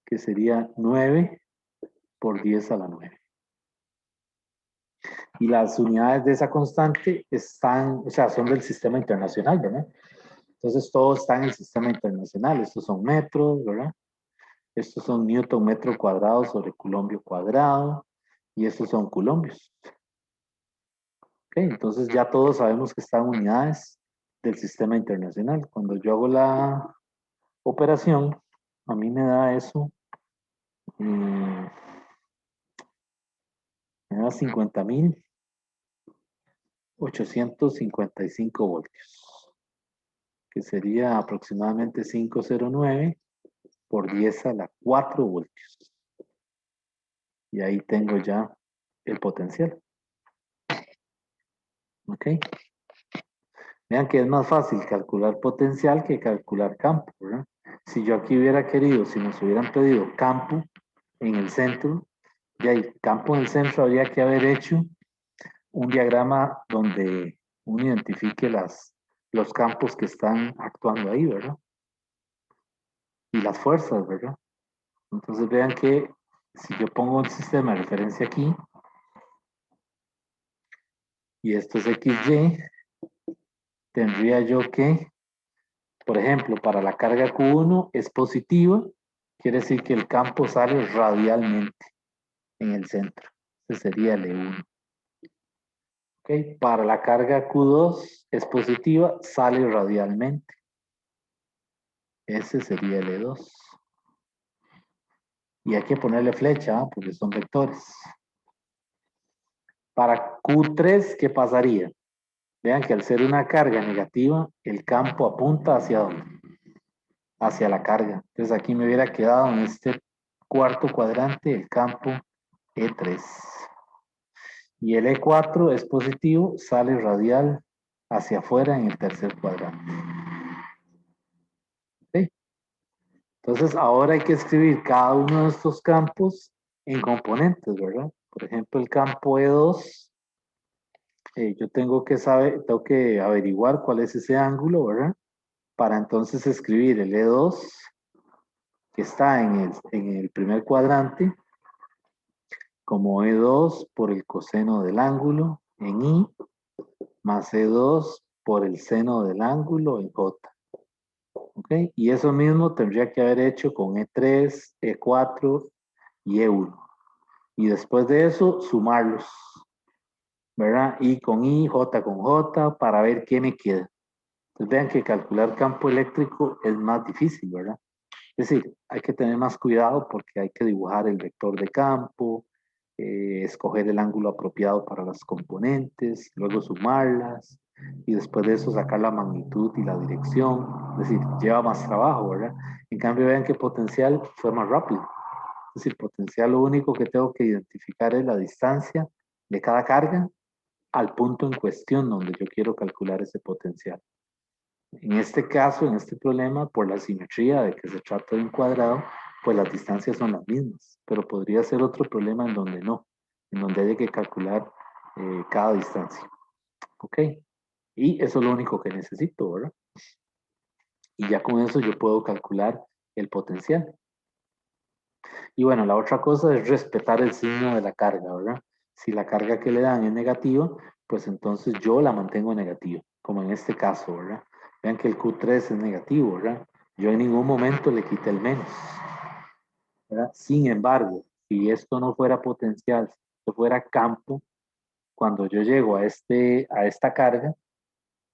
que sería 9 por 10 a la 9. Y las unidades de esa constante están, o sea, son del sistema internacional, ¿verdad? Entonces todo está en el sistema internacional. Estos son metros, ¿verdad? Estos son newton metro cuadrado sobre coulombio cuadrado. Y estos son coulombios. ¿Ok? Entonces ya todos sabemos que están unidades del sistema internacional. Cuando yo hago la operación, a mí me da eso, me da 50.855 voltios, que sería aproximadamente 509 por 10 a la 4 voltios. Y ahí tengo ya el potencial. ¿Ok? Vean que es más fácil calcular potencial que calcular campo, ¿verdad? Si yo aquí hubiera querido, si nos hubieran pedido campo en el centro, ya el campo en el centro habría que haber hecho un diagrama donde uno identifique los campos que están actuando ahí, ¿verdad? Y las fuerzas, ¿verdad? Entonces vean que si yo pongo un sistema de referencia aquí, y esto es XY, tendría yo que, por ejemplo, para la carga Q1 es positiva, quiere decir que el campo sale radialmente en el centro. Ese sería el E1. ¿Okay? Para la carga Q2 es positiva, sale radialmente. Ese sería el E2. Y hay que ponerle flecha, porque son vectores. Para Q3, ¿qué pasaría? Vean que al ser una carga negativa, el campo apunta hacia ¿dónde? Hacia la carga. Entonces aquí me hubiera quedado en este cuarto cuadrante el campo E3. Y el E4 es positivo, sale radial hacia afuera en el tercer cuadrante. ¿Sí? Entonces ahora hay que escribir cada uno de estos campos en componentes, ¿verdad? Por ejemplo, el campo E2, yo tengo que saber, tengo que averiguar cuál es ese ángulo, ¿verdad? Para entonces escribir el E2 que está en el primer cuadrante como E2 por el coseno del ángulo en I más E2 por el seno del ángulo en J. ¿Ok? Y eso mismo tendría que haber hecho con E3, E4 y E1. Y después de eso, sumarlos, ¿verdad? I con I, J con J, para ver qué me queda. Entonces vean que calcular campo eléctrico es más difícil, ¿verdad? Es decir, hay que tener más cuidado porque hay que dibujar el vector de campo, escoger el ángulo apropiado para las componentes, luego sumarlas y después de eso sacar la magnitud y la dirección. Es decir, lleva más trabajo, ¿verdad? En cambio, vean que potencial fue más rápido. Es decir, potencial lo único que tengo que identificar es la distancia de cada carga al punto en cuestión donde yo quiero calcular ese potencial. En este caso, en este problema, por la simetría de que se trata de un cuadrado, pues las distancias son las mismas, pero podría ser otro problema en donde no, en donde hay que calcular cada distancia. ¿Ok? Y eso es lo único que necesito, ¿verdad? Y ya con eso yo puedo calcular el potencial. Y bueno, la otra cosa es respetar el signo de la carga, ¿verdad? Si la carga que le dan es negativa, pues entonces yo la mantengo negativa, como en este caso, ¿verdad? Vean que el Q3 es negativo, ¿verdad? Yo en ningún momento le quité el menos, ¿verdad? Sin embargo, si esto no fuera potencial, si esto fuera campo, cuando yo llego a esta carga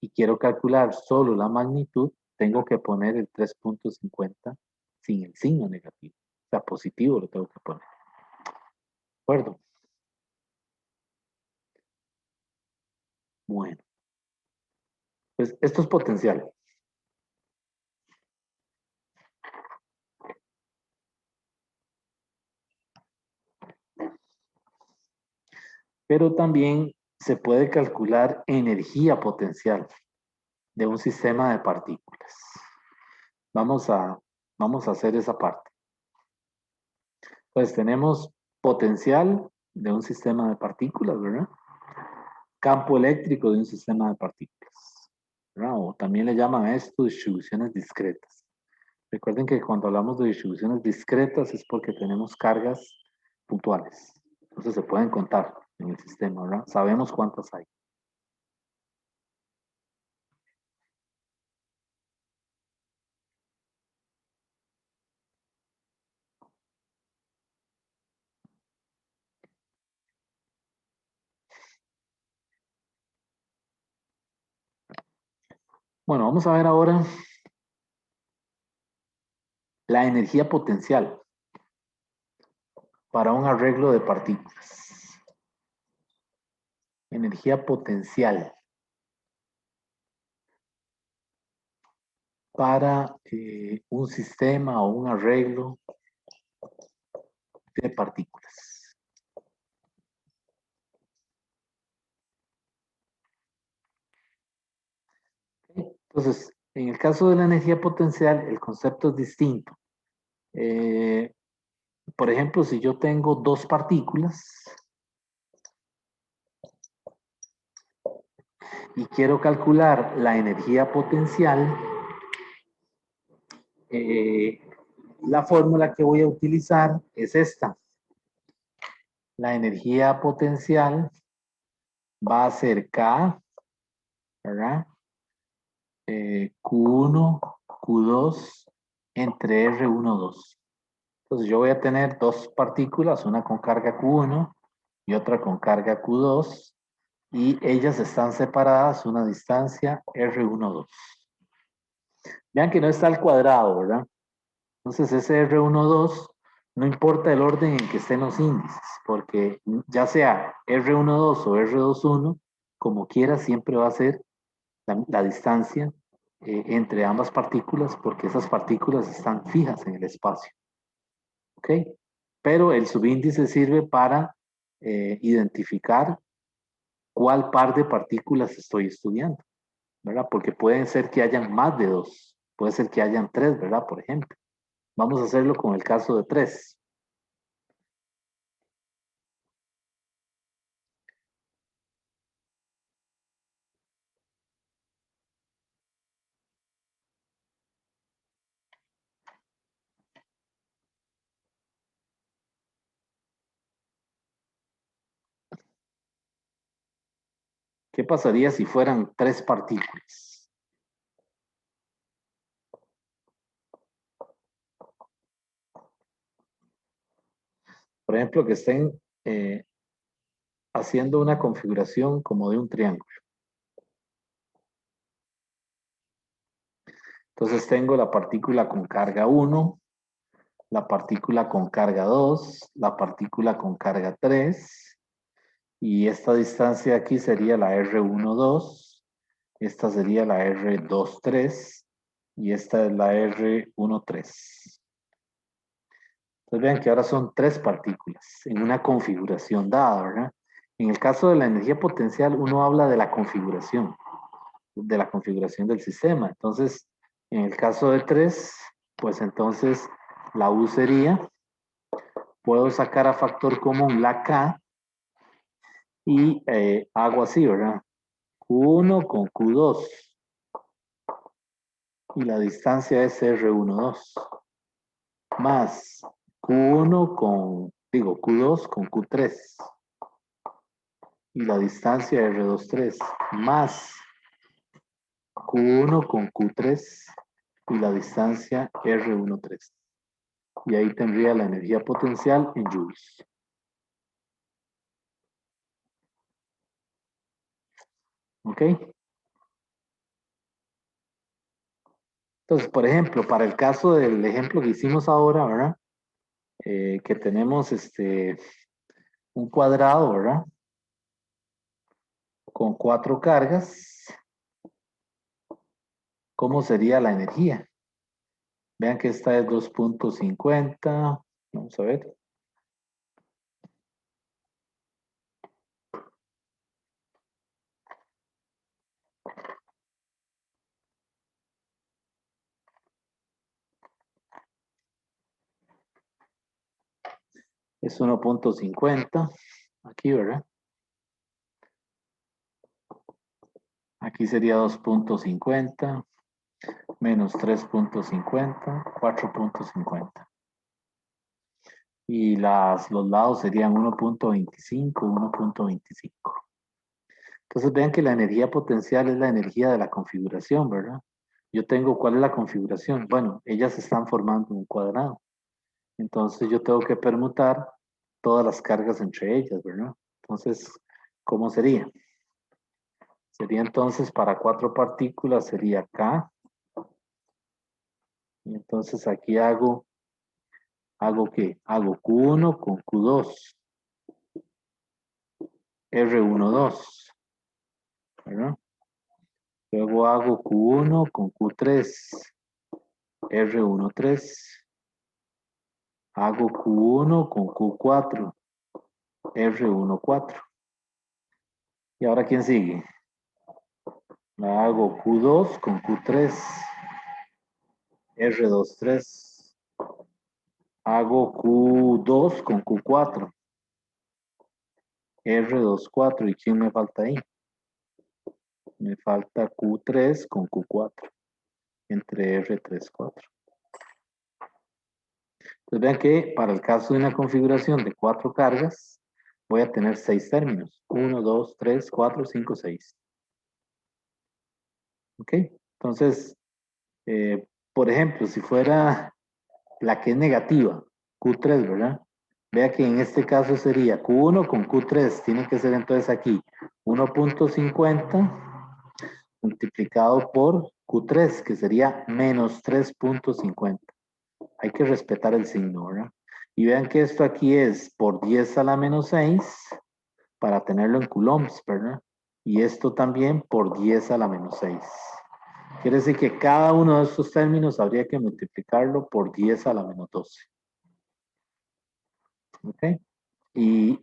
y quiero calcular solo la magnitud, tengo que poner el 3.50 sin el signo negativo. O sea, positivo lo tengo que poner. ¿De acuerdo? Bueno. Pues esto es potencial. Pero también se puede calcular energía potencial de un sistema de partículas. Vamos a hacer esa parte. Pues tenemos potencial de un sistema de partículas, ¿verdad? Campo eléctrico de un sistema de partículas, ¿verdad? O también le llaman a esto distribuciones discretas. Recuerden que cuando hablamos de distribuciones discretas es porque tenemos cargas puntuales. Entonces se pueden contar en el sistema, ¿verdad? Sabemos cuántas hay. Bueno, vamos a ver ahora la energía potencial para un arreglo de partículas. Energía potencial para un sistema o un arreglo de partículas. Entonces, en el caso de la energía potencial, el concepto es distinto. Por ejemplo, si yo tengo dos partículas y quiero calcular la energía potencial, la fórmula que voy a utilizar es esta. La energía potencial va a ser K, ¿verdad? Q1, Q2 entre R1, 2. Entonces yo voy a tener dos partículas, una con carga Q1 y otra con carga Q2, y ellas están separadas una distancia R1, 2. Vean que no está al cuadrado, ¿verdad? Entonces ese R1, 2, no importa el orden en que estén los índices, porque ya sea R1, 2 o R2, 1, como quiera siempre va a ser la distancia entre ambas partículas, porque esas partículas están fijas en el espacio. ¿Ok? Pero el subíndice sirve para identificar cuál par de partículas estoy estudiando, ¿verdad? Porque pueden ser que hayan más de dos, puede ser que hayan tres, ¿verdad? Por ejemplo. Vamos a hacerlo con el caso de tres. ¿Qué pasaría si fueran tres partículas? Por ejemplo, que estén haciendo una configuración como de un triángulo. Entonces tengo la partícula con carga 1, la partícula con carga 2, la partícula con carga 3, y esta distancia aquí sería la R1, 2, esta sería la R2, 3, y esta es la R1, 3. Entonces vean que ahora son tres partículas en una configuración dada, ¿verdad? En el caso de la energía potencial, uno habla de la configuración del sistema. Entonces, en el caso de tres, pues entonces la U sería, puedo sacar a factor común la K y hago así, ¿verdad? Q1 con Q2 y la distancia es R1, 2 más Q1 con, digo, Q2 con Q3 y la distancia R2, 3 más Q1 con Q3 y la distancia R1, 3. Y ahí tendría la energía potencial en joules. ¿Ok? Entonces, por ejemplo, para el caso del ejemplo que hicimos ahora, ¿verdad? Que tenemos un cuadrado, ¿verdad? Con cuatro cargas. ¿cómo sería la energía? Vean que esta es 2.50. Vamos a ver. Es 1.50. Aquí, ¿verdad? Aquí sería 2.50 menos 3.50, 4.50. Y los lados serían 1.25, 1.25. Entonces vean que la energía potencial es la energía de la configuración, ¿verdad? Yo tengo, ¿cuál es la configuración? Bueno, ellas están formando un cuadrado. Entonces yo tengo que permutar todas las cargas entre ellas, ¿verdad? Entonces, ¿cómo sería? Sería entonces para 4 partículas, sería K. Y entonces aquí ¿hago qué? Hago Q1 con Q2, R12, ¿verdad? Luego hago Q1 con Q3, R13. Hago Q1 con Q4, R14. ¿Y ahora quién sigue? La hago Q2 con Q3, R23. Hago Q2 con Q4, R24. ¿Y quién me falta ahí? Me falta Q3 con Q4, entre R34. Entonces vean que para el caso de una configuración de 4 cargas, voy a tener 6 términos. 1, 2, 3, 4, 5, 6. ¿Ok? Entonces, por ejemplo, si fuera la que es negativa, Q3, ¿verdad? Vea que en este caso sería Q1 con Q3. Tiene que ser entonces aquí 1.50 multiplicado por Q3, que sería menos 3.50. Hay que respetar el signo, ¿verdad? Y vean que esto aquí es por 10 a la menos 6 para tenerlo en coulombs, ¿verdad? Y esto también por 10 a la menos 6. Quiere decir que cada uno de estos términos habría que multiplicarlo por 10 a la menos 12. ¿Ok? Y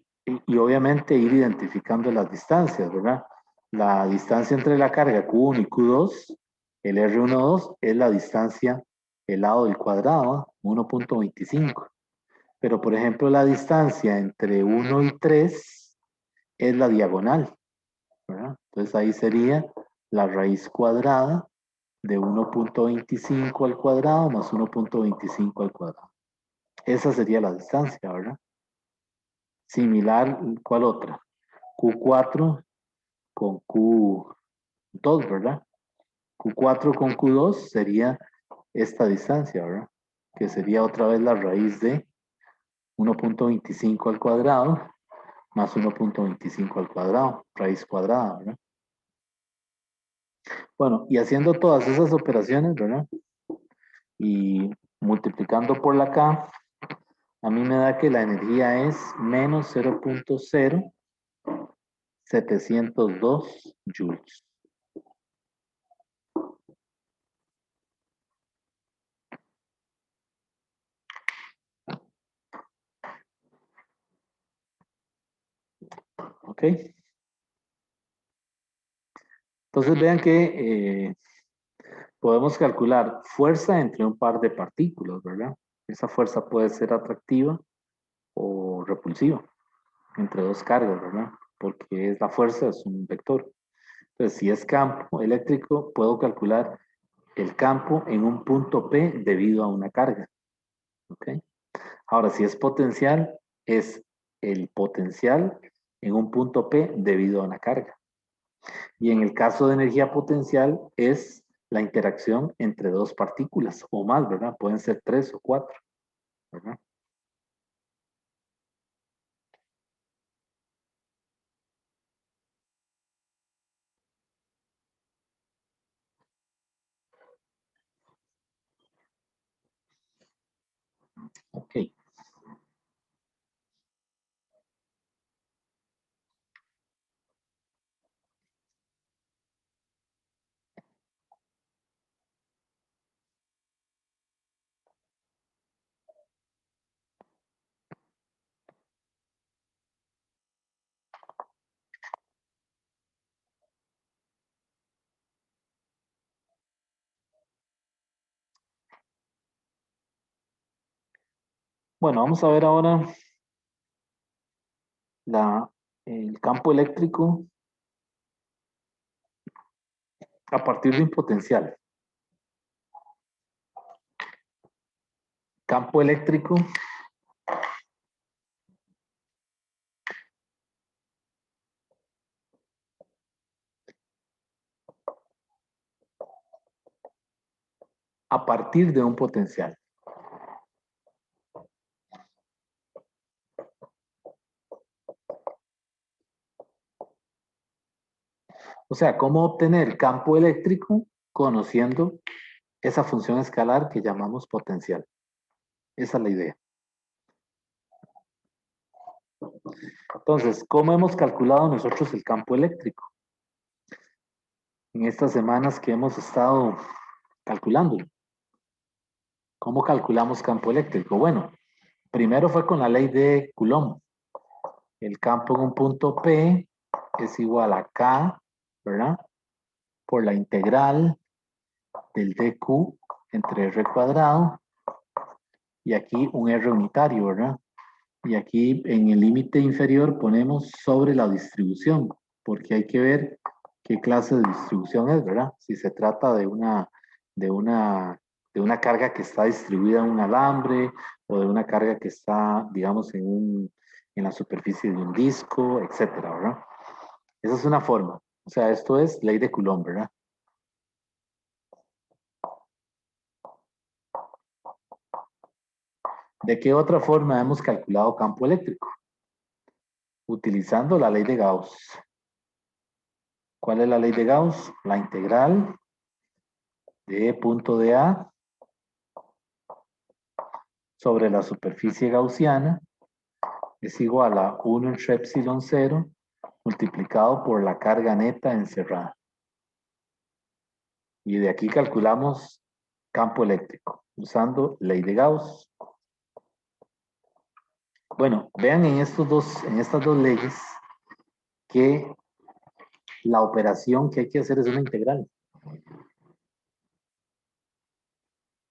obviamente ir identificando las distancias, ¿verdad? La distancia entre la carga Q1 y Q2, el R12 es la distancia, el lado del cuadrado, 1.25. Pero, por ejemplo, la distancia entre 1 y 3 es la diagonal, ¿verdad? Entonces ahí sería la raíz cuadrada de 1.25 al cuadrado más 1.25 al cuadrado. Esa sería la distancia, ¿verdad? Similar, ¿cuál otra? Q4 con Q2, ¿verdad? Q4 con Q2 sería esta distancia, ¿verdad? Que sería otra vez la raíz de 1.25 al cuadrado más 1.25 al cuadrado, raíz cuadrada, ¿verdad? Bueno, y haciendo todas esas operaciones, ¿verdad? Y multiplicando por la K, a mí me da que la energía es menos 0.0702 joules. ¿Ok? Entonces vean que podemos calcular fuerza entre un par de partículas, ¿verdad? Esa fuerza puede ser atractiva o repulsiva entre dos cargas, ¿verdad? Porque la fuerza es un vector. Entonces, si es campo eléctrico, puedo calcular el campo en un punto P debido a una carga. ¿Ok? Ahora, si es potencial, es el potencial en un punto P debido a una carga. Y en el caso de energía potencial, es la interacción entre dos partículas o más, ¿verdad? Pueden ser 3 o 4, ¿verdad? Ok. Bueno, vamos a ver ahora el campo eléctrico a partir de un potencial. Campo eléctrico a partir de un potencial. O sea, ¿cómo obtener campo eléctrico conociendo esa función escalar que llamamos potencial? Esa es la idea. Entonces, ¿cómo hemos calculado nosotros el campo eléctrico? En estas semanas que hemos estado calculándolo. ¿Cómo calculamos campo eléctrico? Bueno, primero fue con la ley de Coulomb. El campo en un punto P es igual a K, ¿verdad? Por la integral del dq entre r cuadrado y aquí un r unitario, ¿verdad? Y aquí en el límite inferior ponemos sobre la distribución, porque hay que ver qué clase de distribución es, ¿verdad? Si se trata de una, de una carga que está distribuida en un alambre o de una carga que está, digamos, en la superficie de un disco, etcétera, ¿verdad? Esa es una forma. O sea, esto es ley de Coulomb, ¿verdad? ¿De qué otra forma hemos calculado campo eléctrico? Utilizando la ley de Gauss. ¿Cuál es la ley de Gauss? La integral de punto de A sobre la superficie gaussiana es igual a 1 entre epsilon 0 multiplicado por la carga neta encerrada. Y de aquí calculamos campo eléctrico usando ley de Gauss. Bueno, vean en estas dos leyes que la operación que hay que hacer es una integral.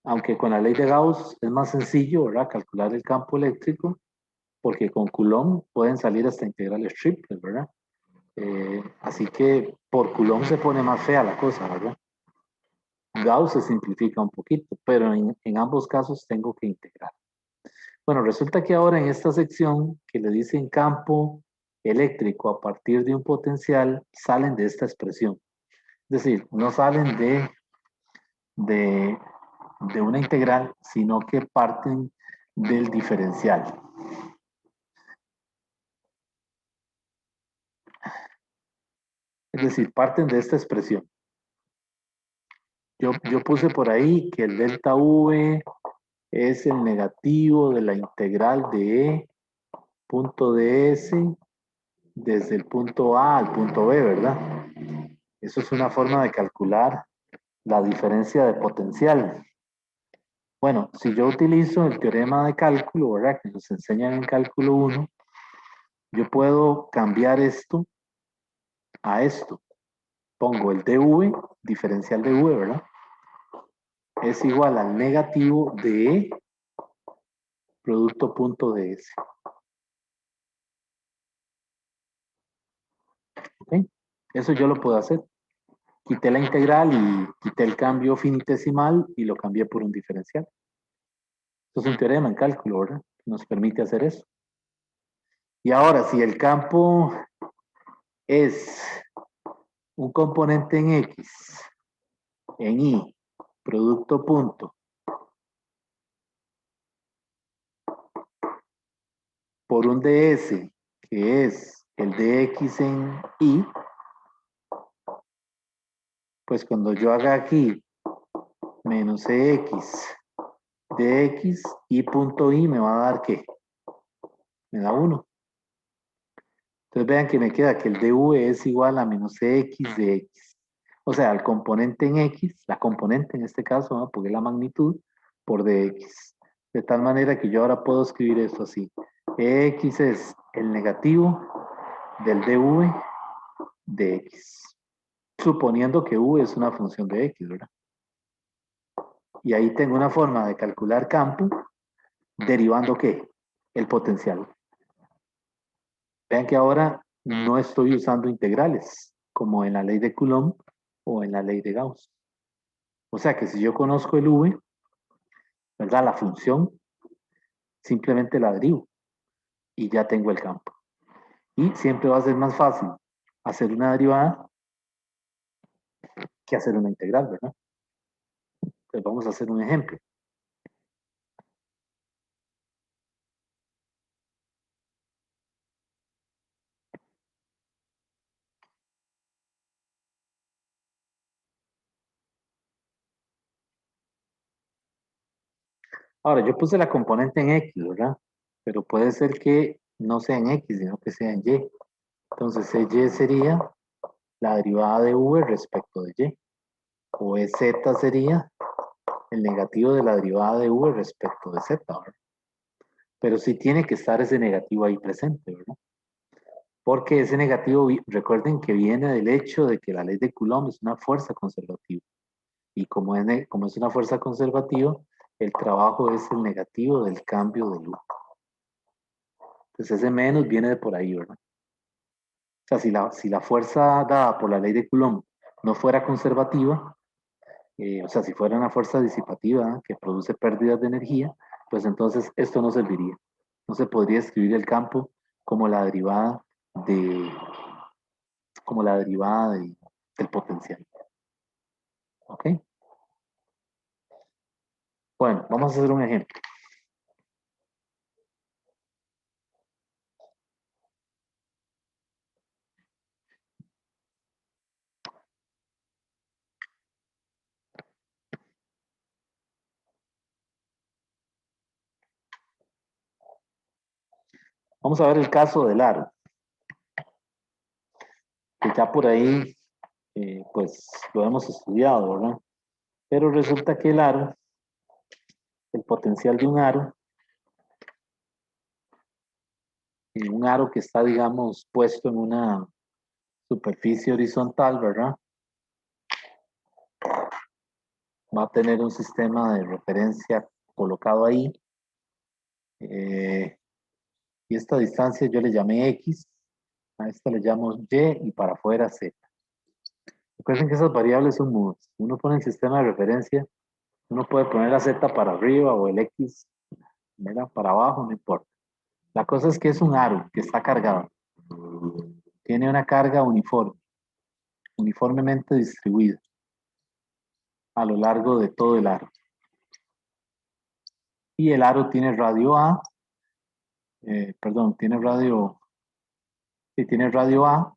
Aunque con la ley de Gauss es más sencillo, ¿verdad? Calcular el campo eléctrico, porque con Coulomb pueden salir hasta integrales triples, ¿verdad? Así que por Coulomb se pone más fea la cosa, ¿verdad? Gauss se simplifica un poquito, pero en ambos casos tengo que integrar. Bueno, resulta que ahora en esta sección que le dicen campo eléctrico a partir de un potencial, salen de esta expresión. Es decir, no salen de, de una integral, sino que parten del diferencial. Es decir, parten de esta expresión. Yo puse por ahí que el delta V es el negativo de la integral de E punto ds desde el punto A al punto B, ¿verdad? Eso es una forma de calcular la diferencia de potencial. Bueno, si yo utilizo el teorema de cálculo, ¿verdad? Que nos enseñan en cálculo 1, yo puedo cambiar esto a esto. Pongo el dv, diferencial de v, ¿verdad? Es igual al negativo de E producto punto ds. ¿Ok? Eso yo lo puedo hacer. Quité la integral y quité el cambio finitesimal y lo cambié por un diferencial. Esto es un teorema en cálculo, ¿verdad? Que nos permite hacer eso. Y ahora, si el campo es un componente en X, en Y, producto punto, por un ds, que es el dx en Y, pues cuando yo haga aquí menos X dx, Y punto Y me va a dar ¿qué? Me da 1. Entonces vean que me queda que el dv es igual a menos X de X. O sea, el componente en X, la componente en este caso, ¿no? Porque es la magnitud, por dx. De tal manera que yo ahora puedo escribir esto así. X es el negativo del dv de X. Suponiendo que v es una función de X, ¿verdad? Y ahí tengo una forma de calcular campo derivando ¿qué? El potencial. Vean que ahora no estoy usando integrales, como en la ley de Coulomb o en la ley de Gauss. O sea que si yo conozco el V, ¿verdad? La función, simplemente la derivo y ya tengo el campo. Y siempre va a ser más fácil hacer una derivada que hacer una integral, ¿verdad? Entonces vamos a hacer un ejemplo. Ahora, yo puse la componente en X, ¿verdad? Pero puede ser que no sea en X, sino que sea en Y. Entonces, Y sería la derivada de V respecto de Y. O Z sería el negativo de la derivada de V respecto de Z, ¿verdad? Pero sí tiene que estar ese negativo ahí presente, ¿verdad? Porque ese negativo, recuerden que viene del hecho de que la ley de Coulomb es una fuerza conservativa. Y como es una fuerza conservativa, el trabajo es el negativo del cambio de luz. Entonces ese menos viene de por ahí, ¿verdad? O sea, si la fuerza dada por la ley de Coulomb no fuera conservativa, o sea, si fuera una fuerza disipativa, ¿eh? Que produce pérdidas de energía, pues entonces esto no serviría. No se podría escribir el campo como la derivada de, como la derivada del potencial. ¿Ok? Bueno, vamos a hacer un ejemplo. Vamos a ver el caso del aro, que ya por ahí, pues lo hemos estudiado, ¿verdad? Pero resulta que el aro, el potencial de un aro que está, digamos, puesto en una superficie horizontal, ¿verdad? Va a tener un sistema de referencia colocado ahí. Y esta distancia yo le llamé X, a esta le llamo Y y para afuera Z. Recuerden que esas variables son mudas. Uno pone el sistema de referencia, uno puede poner la Z para arriba o el X, ¿verdad? Para abajo, no importa. La cosa es que es un aro que está cargado. Tiene una carga uniforme, uniformemente distribuida a lo largo de todo el aro. Y el aro tiene radio A, perdón, tiene radio A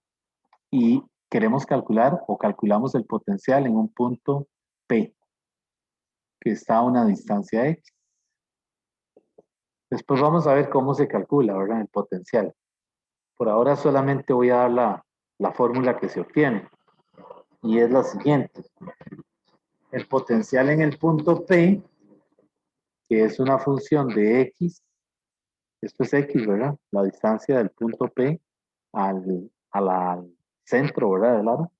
y queremos calcular o calculamos el potencial en un punto P, que está a una distancia X. Después vamos a ver cómo se calcula, ¿verdad? El potencial. Por ahora solamente voy a dar la fórmula que se obtiene y es la siguiente. El potencial en el punto P, que es una función de X, esto es X, ¿verdad? La distancia del punto P al centro, ¿verdad? Del aro.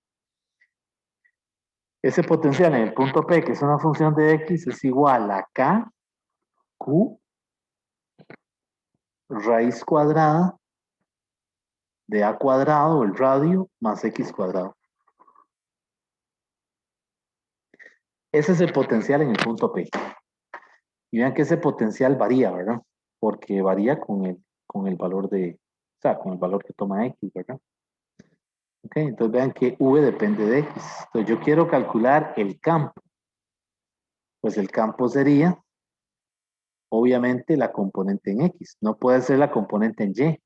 Ese potencial en el punto P, que es una función de X, es igual a K, Q, raíz cuadrada de A cuadrado, el radio, más X cuadrado. Ese es el potencial en el punto P. Y vean que ese potencial varía, ¿verdad? Porque varía con el valor o sea, con el valor que toma X, ¿verdad? Ok, entonces vean que V depende de X. Entonces yo quiero calcular el campo. Pues el campo sería, obviamente, la componente en X. No puede ser la componente en Y,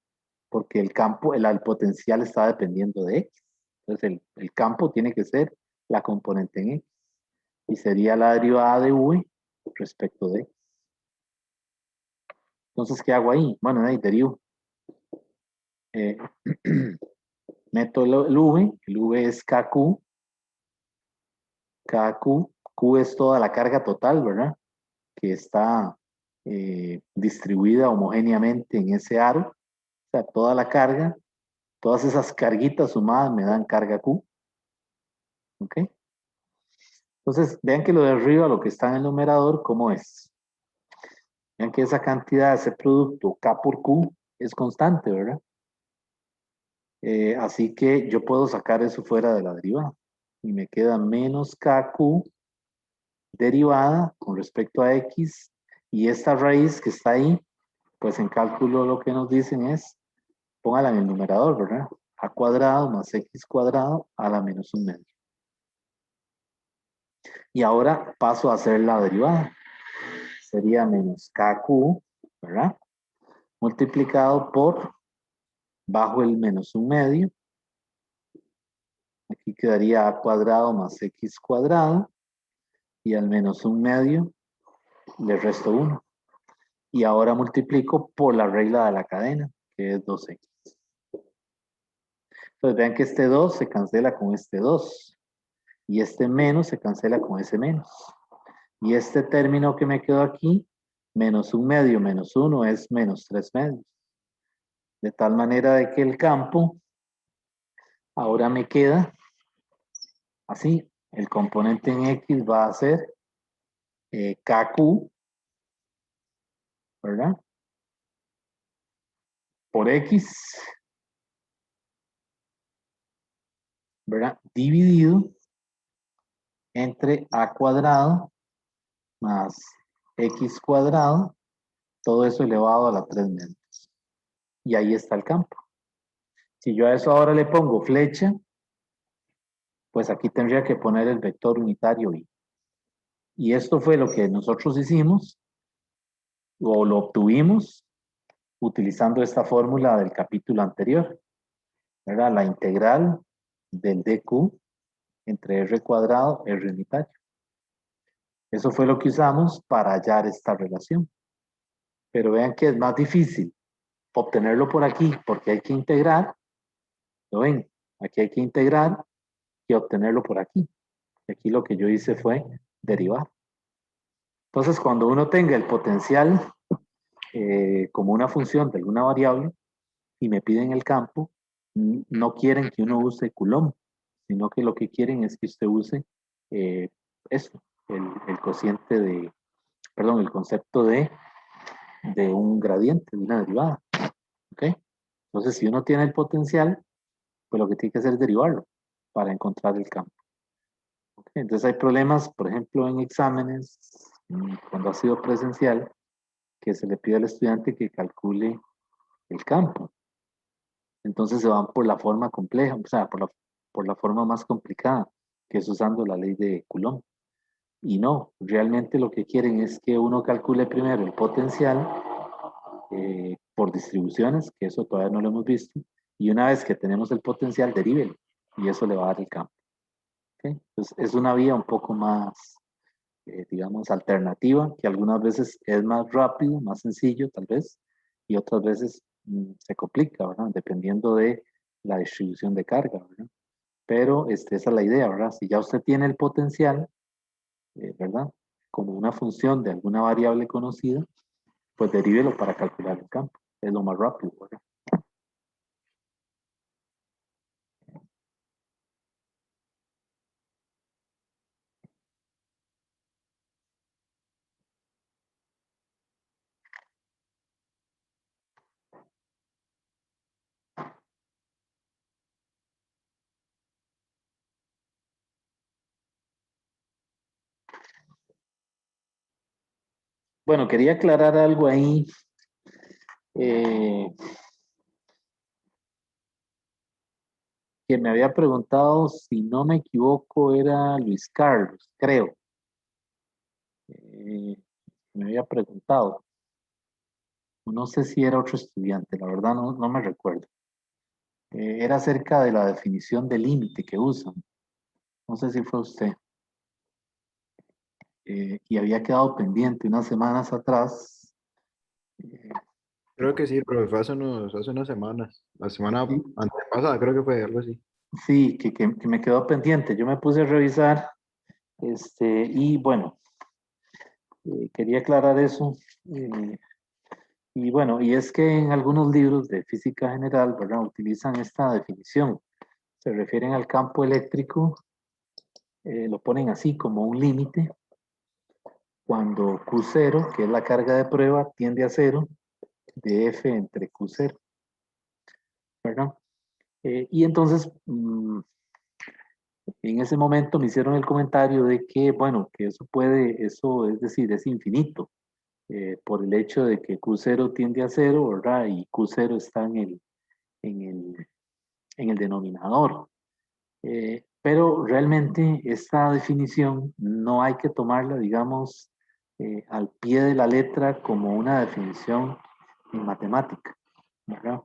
porque el campo, el potencial está dependiendo de X. Entonces el campo tiene que ser la componente en X. Y sería la derivada de V respecto de X. Entonces, ¿qué hago ahí? Bueno, ahí derivo. Meto el V es KQ, Q es toda la carga total, ¿verdad? Que está distribuida homogéneamente en ese aro, o sea, toda la carga, todas esas carguitas sumadas me dan carga Q, ¿ok? Entonces, vean que lo de arriba, lo que está en el numerador, ¿cómo es? Vean que esa cantidad, ese producto K por Q es constante, ¿verdad? Así que yo puedo sacar eso fuera de la derivada. Y me queda menos KQ derivada con respecto a X. Y esta raíz que está ahí, pues en cálculo lo que nos dicen es, póngala en el numerador, ¿verdad? A cuadrado más X cuadrado a la menos un medio. Y ahora paso a hacer la derivada. Sería menos KQ, ¿verdad? Multiplicado por bajo el menos un medio. Aquí quedaría a cuadrado más X cuadrado. Y al menos un medio le resto 1. Y ahora multiplico por la regla de la cadena, que es 2x. Entonces vean que este 2 se cancela con este 2. Y este menos se cancela con ese menos. Y este término que me quedó aquí, menos un medio menos 1 es menos 3 medios. De tal manera de que el campo ahora me queda así. El componente en X va a ser KQ, ¿verdad? Por X, ¿verdad? Dividido entre A cuadrado más X cuadrado, todo eso elevado a la 3 medios. Y ahí está el campo. Si yo a eso ahora le pongo flecha, pues aquí tendría que poner el vector unitario y. Y esto fue lo que nosotros hicimos, o lo obtuvimos, utilizando esta fórmula del capítulo anterior. Era la integral del dq entre r cuadrado, r unitario. Eso fue lo que usamos para hallar esta relación. Pero vean que es más difícil obtenerlo por aquí, porque hay que integrar. ¿Lo ven? Aquí hay que integrar y obtenerlo por aquí. Aquí lo que yo hice fue derivar. Entonces, cuando uno tenga el potencial como una función de alguna variable y me piden el campo, no quieren que uno use Coulomb, sino que lo que quieren es que usted use eso, el cociente de, perdón, el concepto de un gradiente, de una derivada. ¿Ok? Entonces, si uno tiene el potencial, pues lo que tiene que hacer es derivarlo para encontrar el campo. ¿Okay? Entonces hay problemas, por ejemplo, en exámenes, cuando ha sido presencial, que se le pide al estudiante que calcule el campo. Entonces se van por la forma compleja, o sea, por la forma más complicada, que es usando la ley de Coulomb. Y no, realmente lo que quieren es que uno calcule primero el potencial por distribuciones, que eso todavía no lo hemos visto, y una vez que tenemos el potencial, derívelo, y eso le va a dar el campo. ¿Okay? Entonces es una vía un poco más, digamos, alternativa, que algunas veces es más rápido, más sencillo tal vez, y otras veces se complica, ¿verdad? Dependiendo de la distribución de carga, ¿verdad? Pero esa es la idea, ¿verdad? Si ya usted tiene el potencial, ¿verdad? Como una función de alguna variable conocida, pues derívelo para calcular el campo. Es lo más rápido, ¿verdad? Bueno, quería aclarar algo ahí. Que me había preguntado, si no me equivoco, era Luis Carlos, creo. Me había preguntado. No sé si era otro estudiante, la verdad no me recuerdo. Era acerca de la definición de límite que usan. No sé si fue usted. Y había quedado pendiente unas semanas atrás. eh, Creo que sí, pero fue hace unas semanas. La semana sí, antepasada creo que fue algo así. sí, que me quedó pendiente. Yo me puse a revisar y bueno, quería aclarar eso. Y bueno, y es que en algunos libros de física general, ¿verdad? Utilizan esta definición. Se refieren al campo eléctrico, lo ponen así como un límite cuando Q0, que es la carga de prueba, tiende a 0, de F entre Q0, ¿verdad? Y entonces, en ese momento me hicieron el comentario de que, bueno, que eso es decir, es infinito, por el hecho de que Q0 tiende a 0, ¿verdad? Y Q0 está en el, en el denominador. Pero realmente esta definición no hay que tomarla, digamos, al pie de la letra como una definición en matemática, ¿verdad?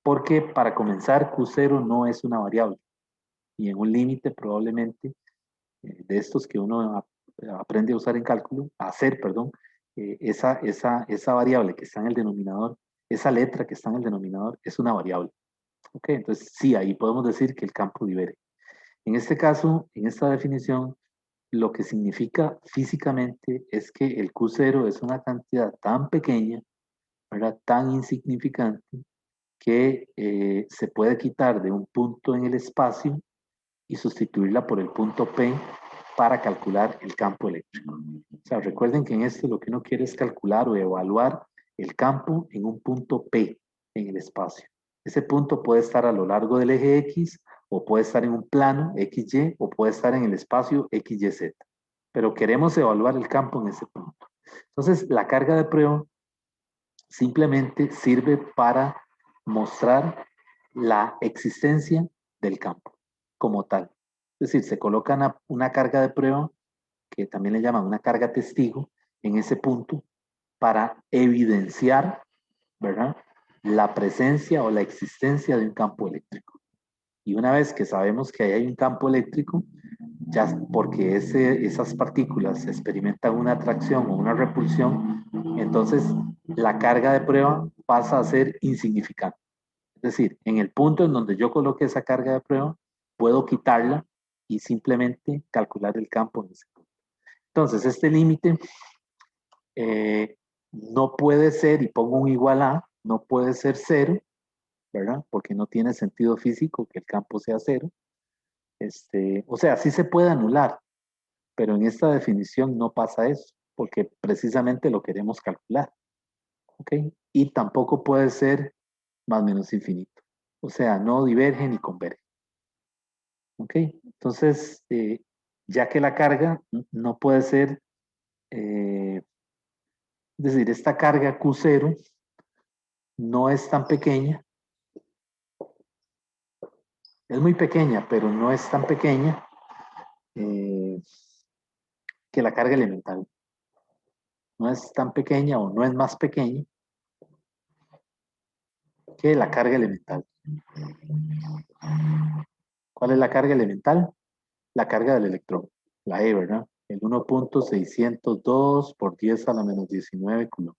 Porque para comenzar, Q0 no es una variable y en un límite probablemente de estos que uno aprende a usar en cálculo, a hacer, perdón, esa variable que está en el denominador, esa letra que está en el denominador es una variable. ¿Ok? Entonces sí, ahí podemos decir que el campo libere. En este caso, en esta definición, lo que significa físicamente es que el Q0 es una cantidad tan pequeña, ¿verdad? Tan insignificante, que se puede quitar de un punto en el espacio y sustituirla por el punto P para calcular el campo eléctrico. O sea, recuerden que en esto lo que uno quiere es calcular o evaluar el campo en un punto P en el espacio. Ese punto puede estar a lo largo del eje X, o puede estar en un plano XY, o puede estar en el espacio XYZ. Pero queremos evaluar el campo en ese punto. Entonces, la carga de prueba simplemente sirve para mostrar la existencia del campo como tal. Es decir, se coloca una carga de prueba, que también le llaman una carga testigo, en ese punto para evidenciar, ¿verdad?, la presencia o la existencia de un campo eléctrico. Y una vez que sabemos que ahí hay un campo eléctrico, ya porque esas partículas experimentan una atracción o una repulsión, entonces la carga de prueba pasa a ser insignificante. Es decir, en el punto en donde yo coloque esa carga de prueba, puedo quitarla y simplemente calcular el campo en ese punto. Entonces, este límite no puede ser, y pongo un igual a, no puede ser 0, ¿verdad? Porque no tiene sentido físico que el campo sea 0. O sea, sí se puede anular, pero en esta definición no pasa eso, porque precisamente lo queremos calcular, ¿ok? Y tampoco puede ser más o menos infinito. O sea, no diverge ni converge, ¿ok? Entonces, ya que la carga no puede ser, es decir, esta carga Q0 no es tan pequeña, es muy pequeña, pero no es tan pequeña eh, que la carga elemental. No es tan pequeña o no es más pequeña que la carga elemental. ¿Cuál es la carga elemental? La carga del electrón, la E, ¿verdad? El 1.602 por 10 a la menos 19 coulomb.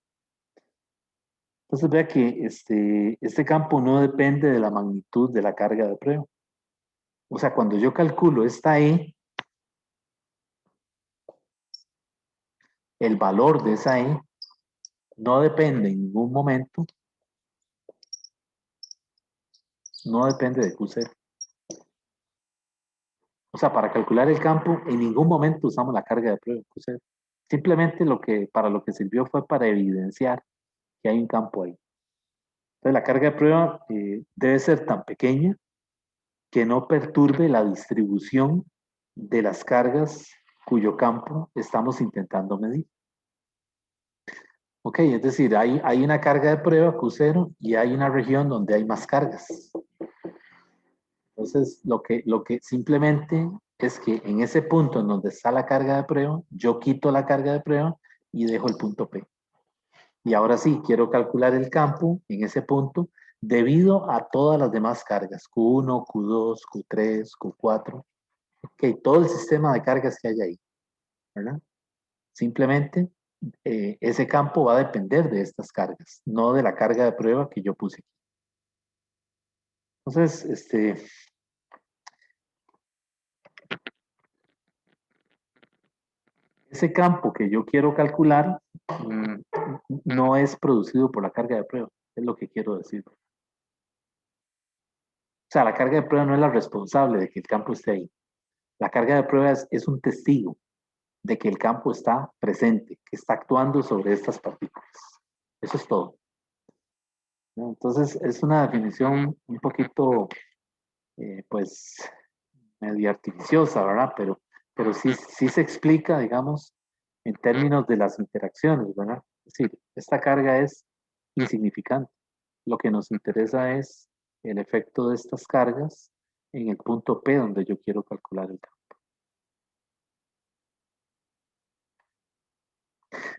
Entonces vea que este campo no depende de la magnitud de la carga de prueba. O sea, cuando yo calculo esta E, el valor de esa E no depende en ningún momento, no depende de Q0. O sea, para calcular el campo, en ningún momento usamos la carga de prueba de Q0. Simplemente para lo que sirvió fue para evidenciar que hay un campo ahí. Entonces, la carga de prueba debe ser tan pequeña que no perturbe la distribución de las cargas cuyo campo estamos intentando medir. Ok, es decir, hay una carga de prueba Q0 y hay una región donde hay más cargas. Entonces, lo que simplemente es que en ese punto en donde está la carga de prueba, yo quito la carga de prueba y dejo el punto P. Y ahora sí, quiero calcular el campo en ese punto debido a todas las demás cargas, Q1, Q2, Q3, Q4, ok, todo el sistema de cargas que hay ahí, ¿verdad? Simplemente ese campo va a depender de estas cargas, no de la carga de prueba que yo puse aquí. Entonces, ese campo que yo quiero calcular no es producido por la carga de prueba, es lo que quiero decir. O sea, la carga de prueba no es la responsable de que el campo esté ahí. La carga de prueba es un testigo, de que el campo está presente, que está actuando sobre estas partículas. Eso es todo. ¿No? Entonces, es una definición un poquito, pues, medio artificiosa, ¿verdad? Pero sí se explica, digamos, en términos de las interacciones, ¿verdad? Es decir, esta carga es insignificante. Lo que nos interesa es el efecto de estas cargas en el punto P donde yo quiero calcular el campo.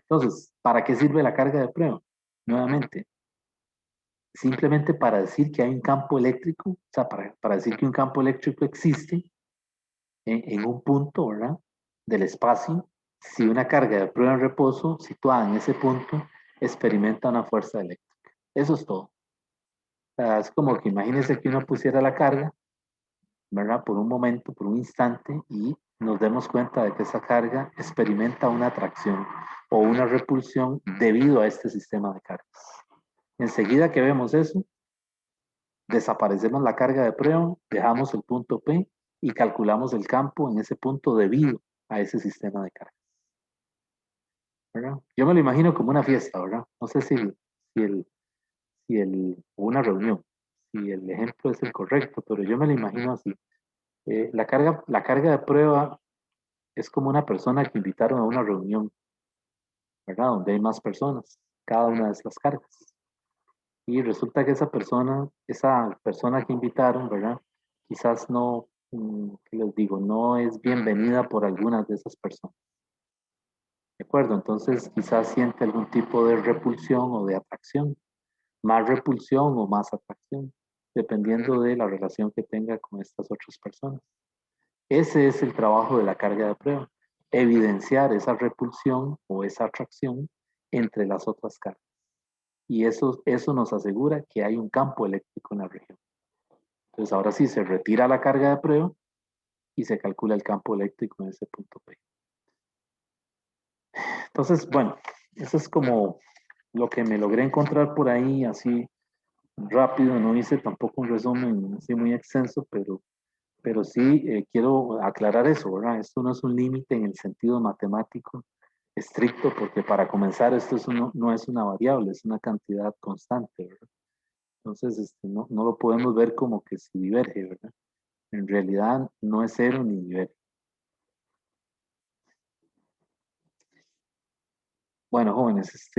Entonces, ¿para qué sirve la carga de prueba? Nuevamente, simplemente para decir que hay un campo eléctrico, o sea, para decir que un campo eléctrico existe en un punto, ¿verdad? Del espacio, si una carga de prueba en reposo situada en ese punto experimenta una fuerza eléctrica. Eso es todo. O sea, es como que imagínense que uno pusiera la carga, ¿verdad? Por un momento, por un instante, y nos demos cuenta de que esa carga experimenta una atracción o una repulsión debido a este sistema de cargas. Enseguida que vemos eso, desaparecemos la carga de prueba, dejamos el punto P y calculamos el campo en ese punto debido a ese sistema de cargas. ¿Verdad? Yo me lo imagino como una fiesta, ¿verdad? No sé o una reunión, si el ejemplo es el correcto, pero yo me lo imagino así. La carga de prueba es como una persona que invitaron a una reunión, ¿verdad? Donde hay más personas, cada una de las cargas. Y resulta que esa persona que invitaron, ¿verdad? Quizás no, ¿qué les digo? No es bienvenida por algunas de esas personas. ¿De acuerdo? Entonces quizás siente algún tipo de repulsión o de atracción, más repulsión o más atracción, dependiendo de la relación que tenga con estas otras personas. Ese es el trabajo de la carga de prueba, evidenciar esa repulsión o esa atracción entre las otras cargas. Y eso nos asegura que hay un campo eléctrico en la región. Entonces ahora sí se retira la carga de prueba y se calcula el campo eléctrico en ese punto P. Entonces, bueno, eso es como lo que me logré encontrar por ahí, así rápido. No hice tampoco un resumen así muy extenso, pero sí quiero aclarar eso, ¿verdad? Esto no es un límite en el sentido matemático estricto, porque para comenzar esto no es una variable, es una cantidad constante, ¿verdad? Entonces, no lo podemos ver como que si diverge, ¿verdad? En realidad no es cero ni diverge. Bueno, jóvenes,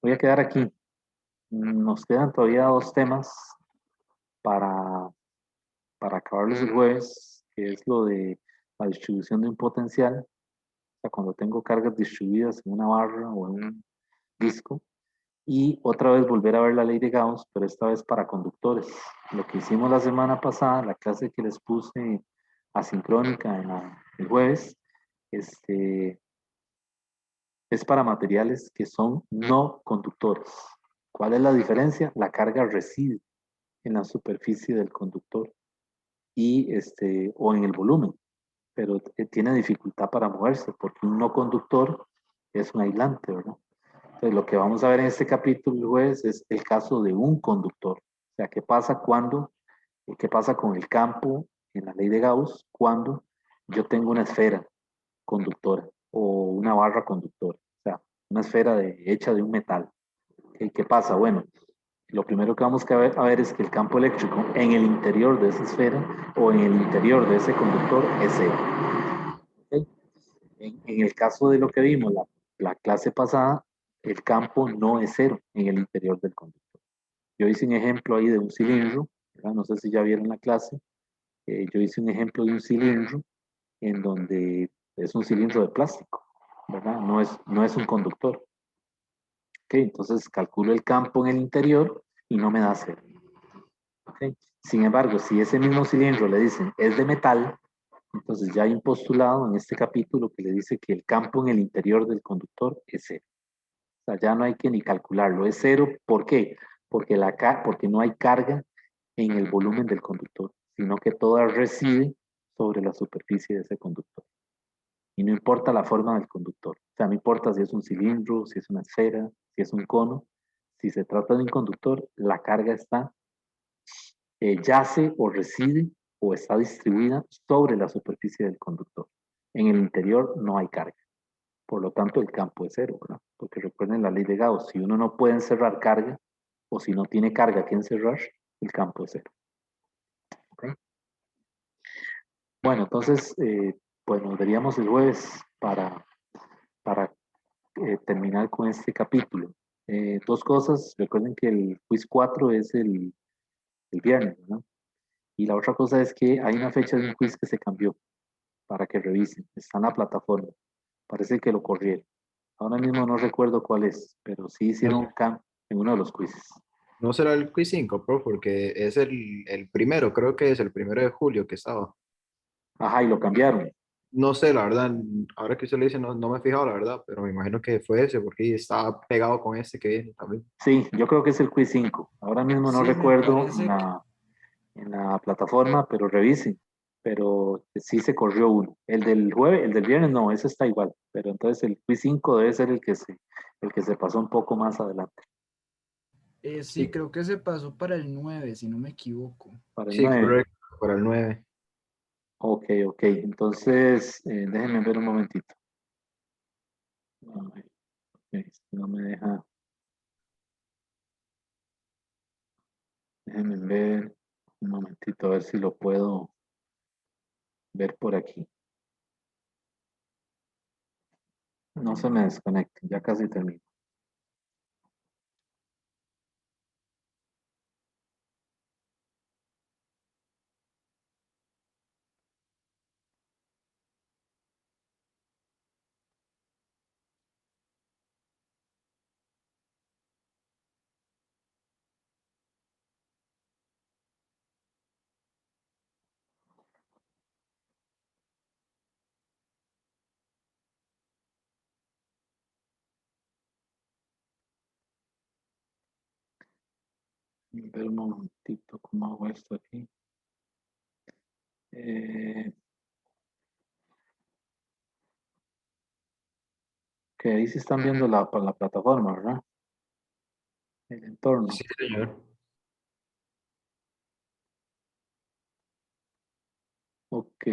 voy a quedar aquí. Nos quedan todavía dos temas para, para acabarlos el jueves, que es lo de la distribución de un potencial. O sea, cuando tengo cargas distribuidas en una barra o en un disco. Y otra vez volver a ver la ley de Gauss, pero esta vez para conductores. Lo que hicimos la semana pasada, la clase que les puse asincrónica el jueves, este, es para materiales que son no conductores. ¿Cuál es la diferencia? La carga reside en la superficie del conductor o en el volumen, pero tiene dificultad para moverse porque un no conductor es un aislante, ¿verdad? Entonces, lo que vamos a ver en este capítulo, jueves, es el caso de un conductor. O sea, qué pasa con el campo en la ley de Gauss cuando yo tengo una esfera conductora o una barra conductora. O sea, una esfera hecha de un metal. ¿Qué pasa? Bueno, lo primero que vamos a ver es que el campo eléctrico en el interior de esa esfera o en el interior de ese conductor es cero. ¿Okay? En el caso de lo que vimos la clase pasada, el campo no es cero en el interior del conductor. Yo hice un ejemplo ahí de un cilindro, ¿verdad? No sé si ya vieron la clase. Yo hice un ejemplo de un cilindro en donde es un cilindro de plástico, ¿verdad? No es un conductor. ¿Okay? Entonces calculo el campo en el interior y no me da cero. ¿Okay? Sin embargo, si ese mismo cilindro le dicen es de metal, entonces ya hay un postulado en este capítulo que le dice que el campo en el interior del conductor es cero. O sea, ya no hay que ni calcularlo, es cero. ¿Por qué? Porque no hay carga en el volumen del conductor, sino que toda reside sobre la superficie de ese conductor. Y no importa la forma del conductor. O sea, no importa si es un cilindro, si es una esfera, si es un cono. Si se trata de un conductor, la carga yace o reside o está distribuida sobre la superficie del conductor. En el interior no hay carga. Por lo tanto, el campo es cero, ¿verdad? Porque recuerden la ley de Gauss, si uno no puede encerrar carga, o si no tiene carga que encerrar, el campo es cero. ¿Okay? Bueno, entonces, pues nos veríamos el jueves para terminar con este capítulo. Dos cosas, recuerden que el quiz 4 es el viernes, ¿no? Y la otra cosa es que hay una fecha de un quiz que se cambió para que revisen. Está en la plataforma. Parece que lo corrieron. Ahora mismo no recuerdo cuál es, pero sí hicieron un cambio en uno de los quizzes. No será el quiz 5, profe, porque es el primero, creo que es el 1 de julio que estaba. Ajá, y lo cambiaron. No sé, la verdad, ahora que usted le dice, no me he fijado, la verdad, pero me imagino que fue ese, porque estaba pegado con este que viene también. Sí, yo creo que es el quiz 5. Ahora mismo no Sí, me recuerdo parece que... en la plataforma, pero revisen. Pero sí se corrió uno. El del jueves, el del viernes no, ese está igual. Pero entonces el quiz 5 debe ser el que se pasó un poco más adelante. sí, creo que se pasó para el 9 si no me equivoco. Para el Sí, 9. correcto, para el 9. Ok, ok. Entonces, déjenme ver un momentito. Ay, no me deja. Déjenme ver un momentito, a ver si lo puedo ver por aquí. No se me desconecte, ya casi termino. Ver un momentito cómo hago esto aquí. Que ahí sí están viendo la plataforma, ¿verdad? El entorno. Sí, señor. Ok.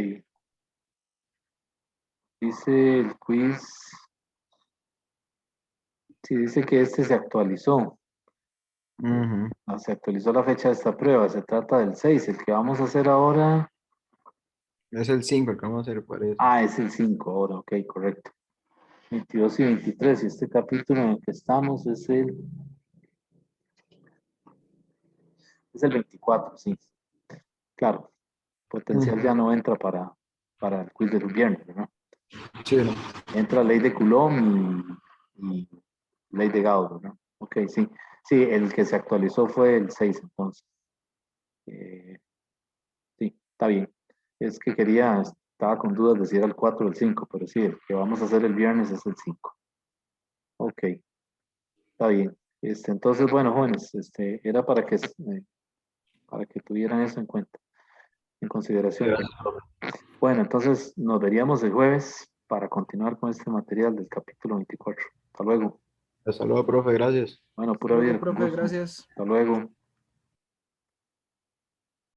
Dice el quiz. Sí, dice que este se actualizó. Ujú. Se actualizó la fecha de esta prueba. Se trata del 6. El que vamos a hacer ahora. Es el 5 el que vamos a hacer, parece. Ah, es el 5 ahora. Ok, correcto. 22 y 23. Y este capítulo en el que estamos es el 24, sí. Claro, potencial ya no entra para el quiz del viernes, ¿no? Sí, ¿no? Entra ley de Coulomb y ley de Gauss, ¿no? Ok, sí. Sí, el que se actualizó fue el 6, entonces. Eh, sí, está bien. Es que estaba con dudas de si era el 4 o el 5, pero sí, el que vamos a hacer el viernes es el 5. Ok, está bien. Entonces, bueno, jóvenes, era para que tuvieran eso en cuenta, en consideración. Gracias, profe. Bueno, entonces nos veríamos el jueves para continuar con este material del capítulo 24. Hasta luego. Hasta luego, profe, gracias. Bueno, Hasta pura luego, vida, con profe, gusto. gracias. Hasta luego.